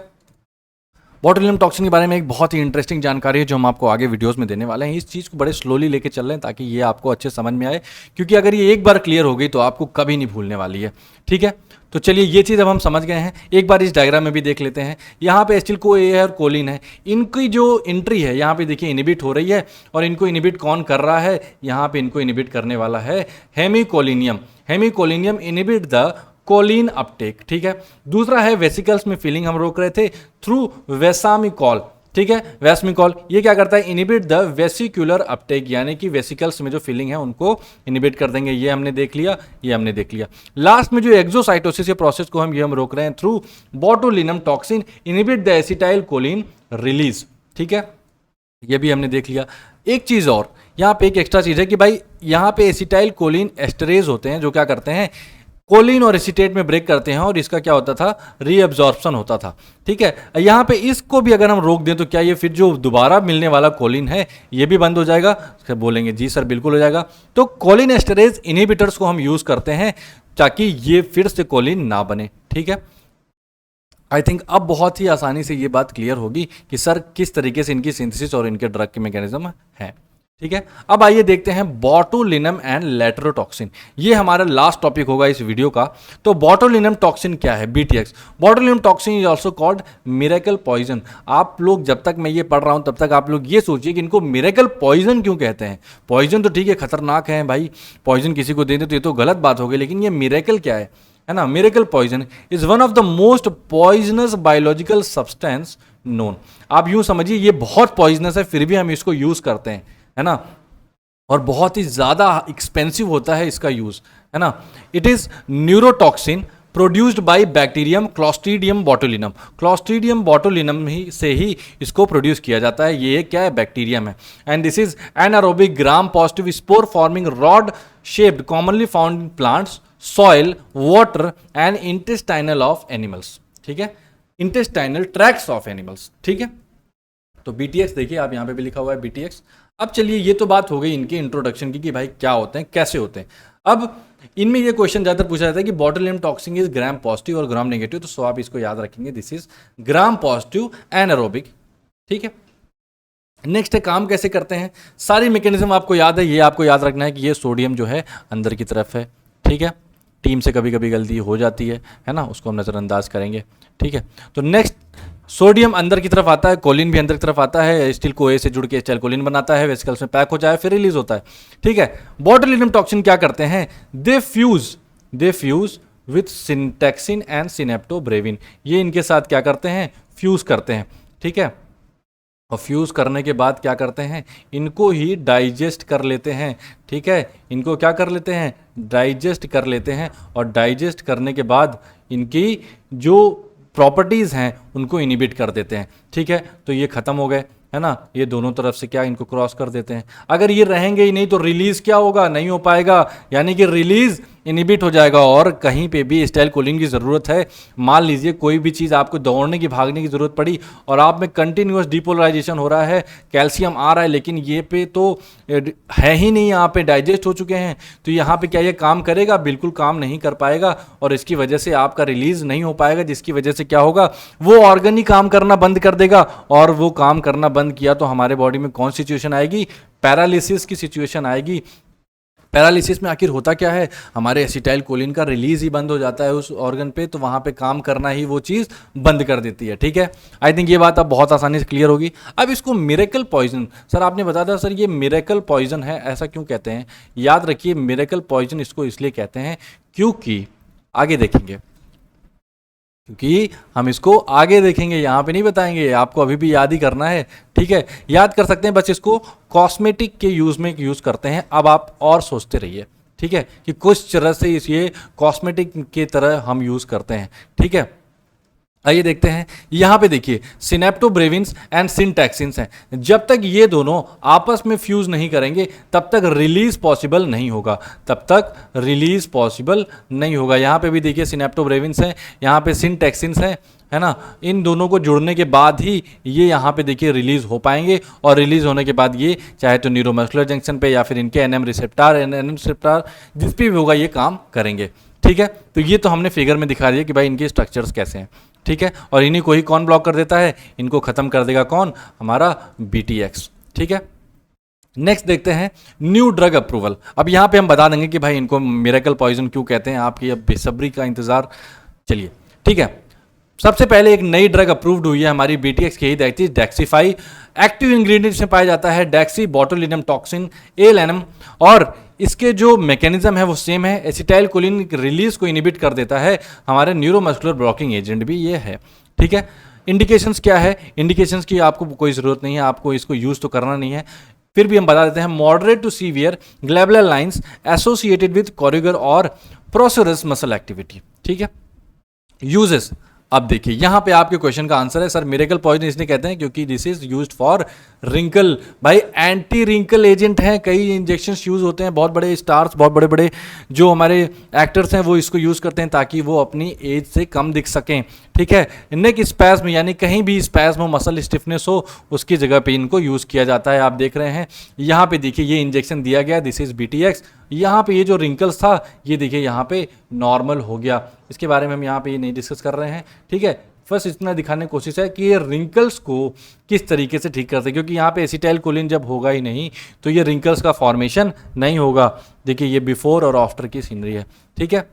बोटुलिनम टॉक्सिन के बारे में एक बहुत ही इंटरेस्टिंग जानकारी है जो हम आपको आगे वीडियोस में देने वाले हैं। इस चीज़ को बड़े स्लोली लेके चल रहे हैं ताकि ये आपको अच्छे समझ में आए, क्योंकि अगर ये एक बार क्लियर हो गई तो आपको कभी नहीं भूलने वाली है, ठीक है। तो चलिए ये चीज़ अब हम समझ गए हैं, एक बार इस डायग्राम में भी देख लेते हैं। यहाँ पे एसिटिल को ए है और कोलिन है, इनकी जो एंट्री है यहाँ पे देखिए इनहिबिट हो रही है, और इनको इनहिबिट कौन कर रहा है? यहाँ पे इनको इनहिबिट करने वाला है हेमिकोलिनियम। हेमिकोलिनियम इनहिबिट द कोलिन अपटेक, ठीक है। दूसरा है वेसिकल्स में फिलिंग हम रोक रहे थे थ्रू वेसामिकॉल। ठीक है। वेस्मिकॉल ये क्या करता है, इनिबिट द वेसिकुलर अपटेक, यानी कि वेसिकल्स में जो फिलिंग है उनको इनिबिट कर देंगे। ये हमने देख लिया, ये हमने देख लिया। लास्ट में जो एक्सोसाइटोसिस के प्रोसेस को हम रोक रहे हैं through botulinum toxin inhibit the acetyl choline release. ठीक है, ये भी हमने देख लिया। एक चीज़ और यहाँ पे एक एक्स्ट्रा चीज़ है कि भाई यहाँ पे एसिटाइल कोलिन एस्टरेज होते हैं जो क्या करते हैं, कोलिन और एसीटेट में ब्रेक करते हैं और इसका क्या होता था, रीअब्जॉर्प्शन होता था। ठीक है, यहाँ पे इसको भी अगर हम रोक दें तो क्या ये फिर जो दोबारा मिलने वाला कोलिन है ये भी बंद हो जाएगा? बोलेंगे जी सर बिल्कुल हो जाएगा। तो कोलिन एस्टरेज इनहिबिटर्स को हम यूज़ करते हैं ताकि ये फिर से कोलिन ना बने। ठीक है, आई थिंक अब बहुत ही आसानी से ये बात क्लियर होगी कि सर किस तरीके से इनकी सिंथेसिस और इनके ड्रग के मैकेनिज्म है। ठीक है, अब आइए देखते हैं बोटुलिनम एंड लेटरोटॉक्सिन। ये हमारा लास्ट टॉपिक होगा इस वीडियो का। तो बोटुलिनम टॉक्सिन क्या है, BTX. Botulinum toxin is also called miracle poison. आप लोग जब तक मैं ये पढ़ रहा हूँ तब तक आप लोग ये सोचिए कि इनको मिरेकल पॉइजन क्यों कहते हैं। पॉइजन तो ठीक है, खतरनाक है भाई, पॉइजन किसी को दे दे तो ये तो गलत बात हो गई, लेकिन ये मिरेकल क्या है ना। Miracle poison is one of the most poisonous biological substance known. आप यूं समझिए ये बहुत पॉइजनस है फिर भी हम इसको यूज करते हैं, है ना, और बहुत ही ज्यादा एक्सपेंसिव होता है इसका यूज, है ना। It is neurotoxin produced by bacterium Clostridium botulinum. Clostridium botulinum ही से ही इसको प्रोड्यूस किया जाता है। ये क्या है, बैक्टीरियम है। And this is anaerobic gram positive spore forming rod shaped commonly found in plants, soil, water and intestinal of animals. ठीक है, इंटेस्टाइनल ट्रैक्ट्स ऑफ एनिमल्स। ठीक है, तो बीटीएक्स देखिए आप यहाँ पे भी लिखा हुआ है बीटीएक्स। अब चलिए ये तो बात हो गई इनके इंट्रोडक्शन की कि भाई क्या होते हैं, कैसे होते हैं। अब इनमें ये क्वेश्चन ज़्यादातर पूछा जाता है कि botulinum toxin is gram positive और ग्राम नेगेटिव, तो सो आप इसको याद रखेंगे, this is gram positive anaerobic. ठीक है, नेक्स्ट है काम कैसे करते हैं। सारी मैकेनिज्म आपको याद है, ये आपको याद रखना है कि ये सोडियम जो है अंदर की तरफ है। ठीक है, टीम से कभी कभी गलती हो जाती है ना, उसको हम नज़रअंदाज करेंगे। ठीक है, तो नेक्स्ट सोडियम अंदर की तरफ आता है, कोलिन भी अंदर की तरफ आता है, स्टील को ए से जुड़ के एस्टाइलकोलिन बनाता है, वेसिकल्स में पैक हो जाए फिर रिलीज होता है। ठीक है, बोटुलिनम टॉक्सिन क्या करते हैं, दे फ्यूज विथ सिंटैक्सिन एंड सिनेप्टोब्रेविन। ये इनके साथ क्या करते हैं, फ्यूज करते हैं। ठीक है, और फ्यूज़ करने के बाद क्या करते हैं, इनको ही डाइजेस्ट कर लेते हैं। ठीक है, इनको क्या कर लेते हैं, डाइजेस्ट कर लेते हैं, और डाइजेस्ट करने के बाद इनकी जो प्रॉपर्टीज़ हैं उनको इनिबिट कर देते हैं। ठीक है, तो ये ख़त्म हो गए, है ना। ये दोनों तरफ से क्या इनको क्रॉस कर देते हैं। अगर ये रहेंगे ही नहीं तो रिलीज़ क्या होगा, नहीं हो पाएगा, यानी कि रिलीज़ इनिबिट हो जाएगा। और कहीं पे भी एस्टाइलकोलिन की ज़रूरत है, मान लीजिए कोई भी चीज़ आपको दौड़ने की भागने की ज़रूरत पड़ी और आप में कंटिन्यूस डिपोलराइजेशन हो रहा है, कैल्शियम आ रहा है, लेकिन ये पे तो है ही नहीं, यहाँ पे डाइजेस्ट हो चुके हैं, तो यहाँ पे क्या ये काम करेगा, बिल्कुल काम नहीं कर पाएगा, और इसकी वजह से आपका रिलीज़ नहीं हो पाएगा, जिसकी वजह से क्या होगा, वो ऑर्गन ही काम करना बंद कर देगा। और वो काम करना बंद किया तो हमारे बॉडी में कौन सिचुएशन आएगी, पैरालिसिस की सिचुएशन आएगी। पैरालिसिस में आखिर होता क्या है, हमारे एसिटाइल कोलिन का रिलीज ही बंद हो जाता है उस ऑर्गन पे, तो वहाँ पे काम करना ही वो चीज़ बंद कर देती है। ठीक है, आई थिंक ये बात अब बहुत आसानी से क्लियर होगी। अब इसको मिरेकल पॉइजन, सर आपने बताया था सर ये मिरेकल पॉइजन है, ऐसा क्यों कहते हैं। याद रखिए मिरेकल पॉइजन इसको इसलिए कहते हैं क्योंकि आगे देखेंगे, क्योंकि हम इसको आगे देखेंगे, यहाँ पे नहीं बताएंगे, आपको अभी भी याद ही करना है। ठीक है, याद कर सकते हैं, बस इसको कॉस्मेटिक के यूज़ में यूज़ करते हैं। अब आप और सोचते रहिए, ठीक है, कि कुछ तरह से ये कॉस्मेटिक की तरह हम यूज़ करते हैं। ठीक है, आइए देखते हैं, यहाँ पे देखिए सिनेप्टोब्रेविन्स एंड सिंटैक्सिन्स हैं। जब तक ये दोनों आपस में फ्यूज नहीं करेंगे तब तक रिलीज पॉसिबल नहीं होगा, तब तक रिलीज पॉसिबल नहीं होगा। यहाँ पे भी देखिए सिनेप्टोब्रेविन्स हैं, यहाँ पे सिंटैक्सिन्स हैं, है ना। इन दोनों को जुड़ने के बाद ही ये यहाँ पे देखिए रिलीज हो पाएंगे, और रिलीज होने के बाद ये चाहे तो न्यूरोमस्कुलर जंक्शन पे या फिर इनके एनएम रिसेप्टर जिस पे भी होगा ये काम करेंगे। ठीक है, तो ये तो हमने फिगर में दिखा दिया कि भाई इनके स्ट्रक्चर्स कैसे हैं। ठीक है, और इन्हीं को ही कौन ब्लॉक कर देता है, इनको खत्म कर देगा कौन, हमारा बीटीएक्स। ठीक है, नेक्स्ट देखते हैं न्यू ड्रग अप्रूवल। अब यहाँ पे हम बता देंगे कि भाई इनको मिरेकल पॉइजन क्यों कहते हैं, आपकी अब बेसब्री का इंतजार। चलिए ठीक है, सबसे पहले एक नई ड्रग अप्रूव्ड हुई है हमारी बीटीएक्स की, दैट इज डेक्सीफाई। एक्टिव इंग्रेडिएंट्स में पाया जाता है डेक्सी बोटुलिनम टॉक्सिन एएलएनएम, और इसके जो मैकेनिज्म है वो सेम है, एसिटाइल कोलिन रिलीज को इनिबिट कर देता है, हमारे न्यूरोमस्कुलर ब्लॉकिंग एजेंट भी ये है। ठीक है, इंडिकेशंस क्या है, इंडिकेशंस की आपको कोई ज़रूरत नहीं है, आपको इसको यूज़ तो करना नहीं है, फिर भी हम बता देते हैं। Moderate to severe glabellar lines associated with corrugator और प्रोसोरस मसल एक्टिविटी, ठीक है। यूजेस, अब देखिए यहां पे आपके क्वेश्चन का आंसर है सर मिरेकल पॉइजन इसलिए कहते हैं क्योंकि this is used for wrinkle. भाई एंटी रिंकल एजेंट हैं, कई इंजेक्शंस यूज होते हैं, बहुत बड़े स्टार्स, बहुत बड़े बड़े जो हमारे एक्टर्स हैं वो इसको यूज करते हैं ताकि वो अपनी एज से कम दिख सकें, ठीक है। नेक स्पैस्म यानी कहीं भी स्पैस्म हो, मसल स्टिफनेस हो, उसकी जगह पे इनको यूज किया जाता है। आप देख रहे हैं यहाँ पे देखिए ये इंजेक्शन दिया गया, दिस इज BTX। यहाँ पे ये जो रिंकल्स था ये देखिए यहाँ पे नॉर्मल हो गया, इसके बारे में हम यहाँ पे ये नहीं डिस्कस कर रहे हैं, ठीक है। बस इतना दिखाने की कोशिश है कि ये रिंकल्स को किस तरीके से ठीक करते हैं, क्योंकि यहाँ पे एसिटाइल कोलिन जब होगा ही नहीं तो ये रिंकल्स का फॉर्मेशन नहीं होगा। देखिए ये बिफोर और आफ्टर की सीनरी है, ठीक है।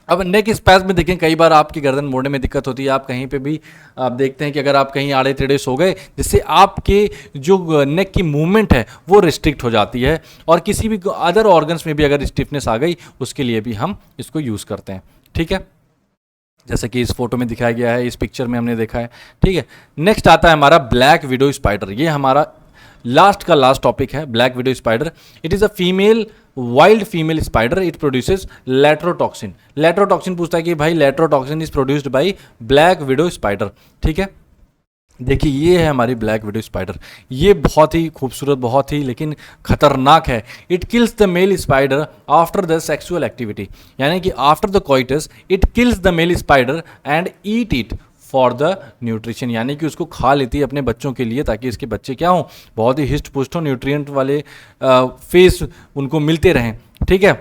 अब नेक स्पैस में देखें कई बार आपकी गर्दन मोड़ने में दिक्कत होती है, आप कहीं पे भी आप देखते हैं कि अगर आप कहीं आड़े टेढ़े सो गए जिससे आपके जो नेक की मूवमेंट है वो रिस्ट्रिक्ट हो जाती है, और किसी भी अदर ऑर्गन्स में भी अगर स्टिफनेस आ गई उसके लिए भी हम इसको यूज़ करते हैं, ठीक है, जैसे कि इस फोटो में दिखाया गया है, इस पिक्चर में हमने देखा है, ठीक है। नेक्स्ट आता है हमारा ब्लैक विडो स्पाइडर, ये हमारा लास्ट का लास्ट टॉपिक है, black widow spider. It is a female wild female spider, it produces latrotoxin. Latrotoxin पूछता है कि भाई latrotoxin is produced by black widow spider, ठीक है। देखिए ये है हमारी ब्लैक विडो स्पाइडर, ये बहुत ही खूबसूरत, बहुत ही लेकिन खतरनाक है। It kills the male spider after the sexual activity, यानी कि after the coitus it kills the male spider and eat it for the nutrition, यानी कि उसको खा लेती है अपने बच्चों के लिए ताकि इसके बच्चे क्या हों, बहुत ही हिस्ट पुष्ट हों, न्यूट्रिएंट वाले फेस उनको मिलते रहें, ठीक है।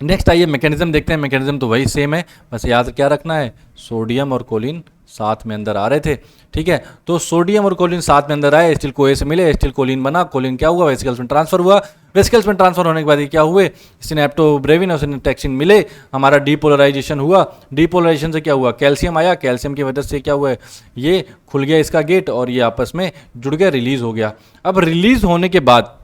नेक्स्ट आइए मैकेनिज्म देखते हैं। मैकेनिज्म तो वही सेम है, बस याद क्या रखना है, सोडियम और कोलिन साथ में अंदर आ रहे थे, ठीक है। तो सोडियम और कोलिन साथ में अंदर आए, एसिटिल कोए से मिले, एसिटिल कोलिन बना, कोलिन क्या हुआ, वेसिकल्स में ट्रांसफर हुआ, वेसिकल्स में ट्रांसफर होने के बाद ये क्या हुए, सिनेप्टोब्रेविन और सिनेप्टेक्सिन मिले, हमारा डीपोलराइजेशन हुआ, डीपोलराइजेशन से क्या हुआ, कैल्शियम आया, कैल्शियम की वजह से क्या हुआ, ये खुल गया इसका गेट और ये आपस में जुड़ गया, रिलीज हो गया। अब रिलीज होने के बाद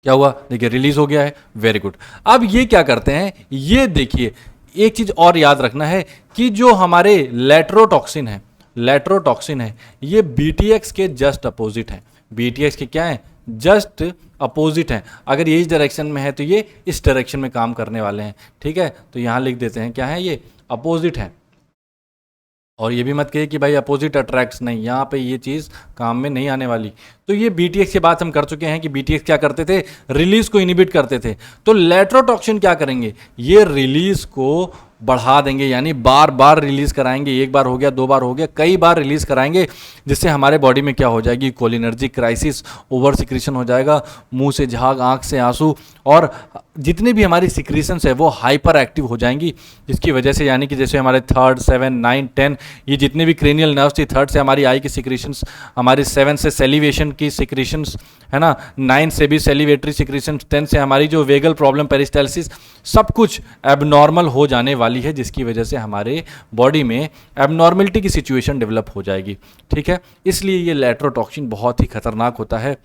क्या हुआ, देखिए रिलीज हो गया है, वेरी गुड। अब ये क्या करते हैं, ये देखिए एक चीज और याद रखना है कि जो हमारे लेट्रोटॉक्सिन है, लेट्रोटॉक्सिन है, ये BTX के जस्ट अपोजिट है। BTX के क्या है, जस्ट अपोजिट है। अगर ये इस डायरेक्शन में है तो ये इस डायरेक्शन में काम करने वाले हैं, ठीक है। तो यहां लिख देते हैं क्या है, ये अपोजिट है। और ये भी मत कहिए कि भाई अपोजिट अट्रैक्ट्स, नहीं, यहाँ पे ये चीज़ काम में नहीं आने वाली। तो ये BTX की बात हम कर चुके हैं कि BTX क्या करते थे, रिलीज को इनिबिट करते थे। तो लेट्रोटॉक्सिन क्या करेंगे, ये रिलीज को बढ़ा देंगे, यानी बार बार रिलीज कराएंगे, एक बार हो गया, दो बार हो गया, कई बार रिलीज कराएंगे, जिससे हमारे बॉडी में क्या हो जाएगी, कोलिनर्जिक क्राइसिस, ओवर सिक्रीशन हो जाएगा, मुंह से झाग, आंख से आंसू, और जितनी भी हमारी सिक्रीशंस है वो हाइपर एक्टिव हो जाएंगी, जिसकी वजह से यानी कि जैसे हमारे 3rd, 7, 9, 10 ये जितने भी क्रेनियल नर्व्स थी, 3rd से हमारी आई की सिक्रीशंस, हमारे 7 से सेलिवेशन की सिक्रीशंस है ना, 9 से भी सेलिवेटरी सिक्रीशंस, 10 से हमारी जो वेगल प्रॉब्लम, पेरिस्टाल्सिस, सब कुछ एबनॉर्मल हो जाने वाली है, जिसकी वजह से हमारे बॉडी में एबनॉर्मलिटी की सिचुएशन डेवलप हो जाएगी, ठीक है। इसलिए ये लेट्रोटॉक्सिन बहुत ही खतरनाक होता है।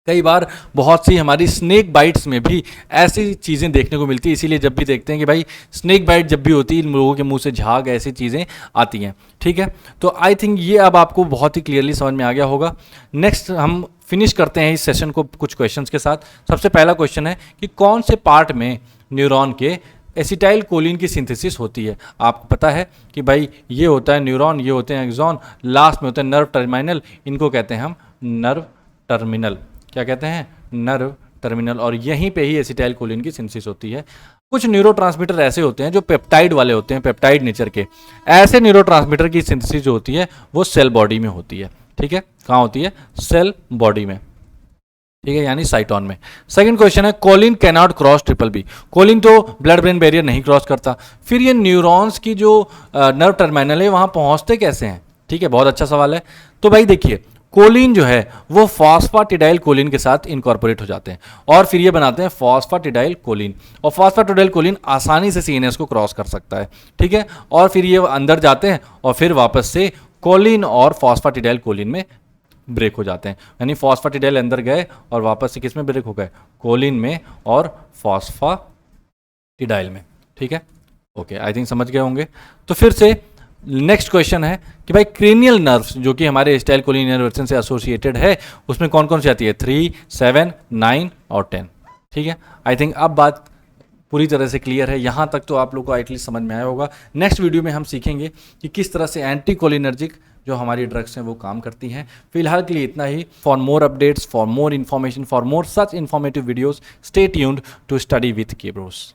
कई बार बहुत सी हमारी स्नेक बाइट्स में भी ऐसी चीज़ें देखने को मिलती है, इसीलिए जब भी देखते हैं कि भाई स्नेक बाइट जब भी होती है, इन लोगों के मुंह से झाग, ऐसी चीज़ें आती हैं, ठीक है। तो आई थिंक ये अब आपको बहुत ही क्लियरली समझ में आ गया होगा। नेक्स्ट हम फिनिश करते हैं इस सेशन को कुछ क्वेश्चंस के साथ। सबसे पहला क्वेश्चन है कि कौन से पार्ट में न्यूरॉन के एसिटाइल कोलिन की सिंथेसिस होती है। आपको पता है कि भाई ये होता है न्यूरॉन, ये होते हैं एक्सॉन, लास्ट में होता है नर्व टर्मिनल, इनको कहते हैं हम नर्व टर्मिनल। क्या कहते हैं, नर्व टर्मिनल। और यहीं पे ही एसिटाइल कोलिन की सिंथेसिस होती है। कुछ न्यूरोट्रांसमीटर ऐसे होते हैं जो पेप्टाइड वाले होते हैं, पेप्टाइड नेचर के। ऐसे न्यूरोट्रांसमीटर की सिंथेसिस जो होती है वो सेल बॉडी में होती है, ठीक है। कहाँ होती है, सेल बॉडी में, ठीक है, यानी साइटोन में। सेकंड क्वेश्चन है choline can not cross BBB। Choline तो ब्लड ब्रेन बैरियर नहीं क्रॉस करता, फिर ये न्यूरॉन्स की जो नर्व टर्मिनल है वहां पहुंचते कैसे हैं, ठीक है, बहुत अच्छा सवाल है। तो भाई देखिए कोलिन जो है वो फॉस्फाटिडाइल कोलिन के साथ इनकॉर्पोरेट हो जाते हैं और फिर ये बनाते हैं फॉस्फाटिडाइल कोलिन, और फॉस्फाटिडाइल कोलिन आसानी से CNS को क्रॉस कर सकता है, ठीक है। और फिर ये अंदर जाते हैं और फिर वापस से कोलिन और फॉस्फाटिडाइल कोलिन में ब्रेक हो जाते हैं, यानी फॉस्फाटिडाइल अंदर गए और वापस से किस में ब्रेक हो गए, कोलिन में और फॉस्फाटिडाइल में, ठीक है। ओके, आई थिंक समझ गए होंगे। तो फिर से नेक्स्ट क्वेश्चन है कि भाई क्रेनियल नर्व्स जो कि हमारे एसिटाइलकोलिन इनवर्सन से एसोसिएटेड है उसमें कौन कौन सी आती है? 3, 7, 9 और 10। ठीक है, आई थिंक अब बात पूरी तरह से क्लियर है। यहाँ तक तो आप लोग को एटलीस्ट समझ में आया होगा। नेक्स्ट वीडियो में हम सीखेंगे कि किस तरह से एंटीकोलिनर्जिक जो हमारी ड्रग्स हैं वो काम करती हैं। फिलहाल के लिए इतना ही। For more updates, for more information, for more such informative videos, stay tuned to study with K Bros.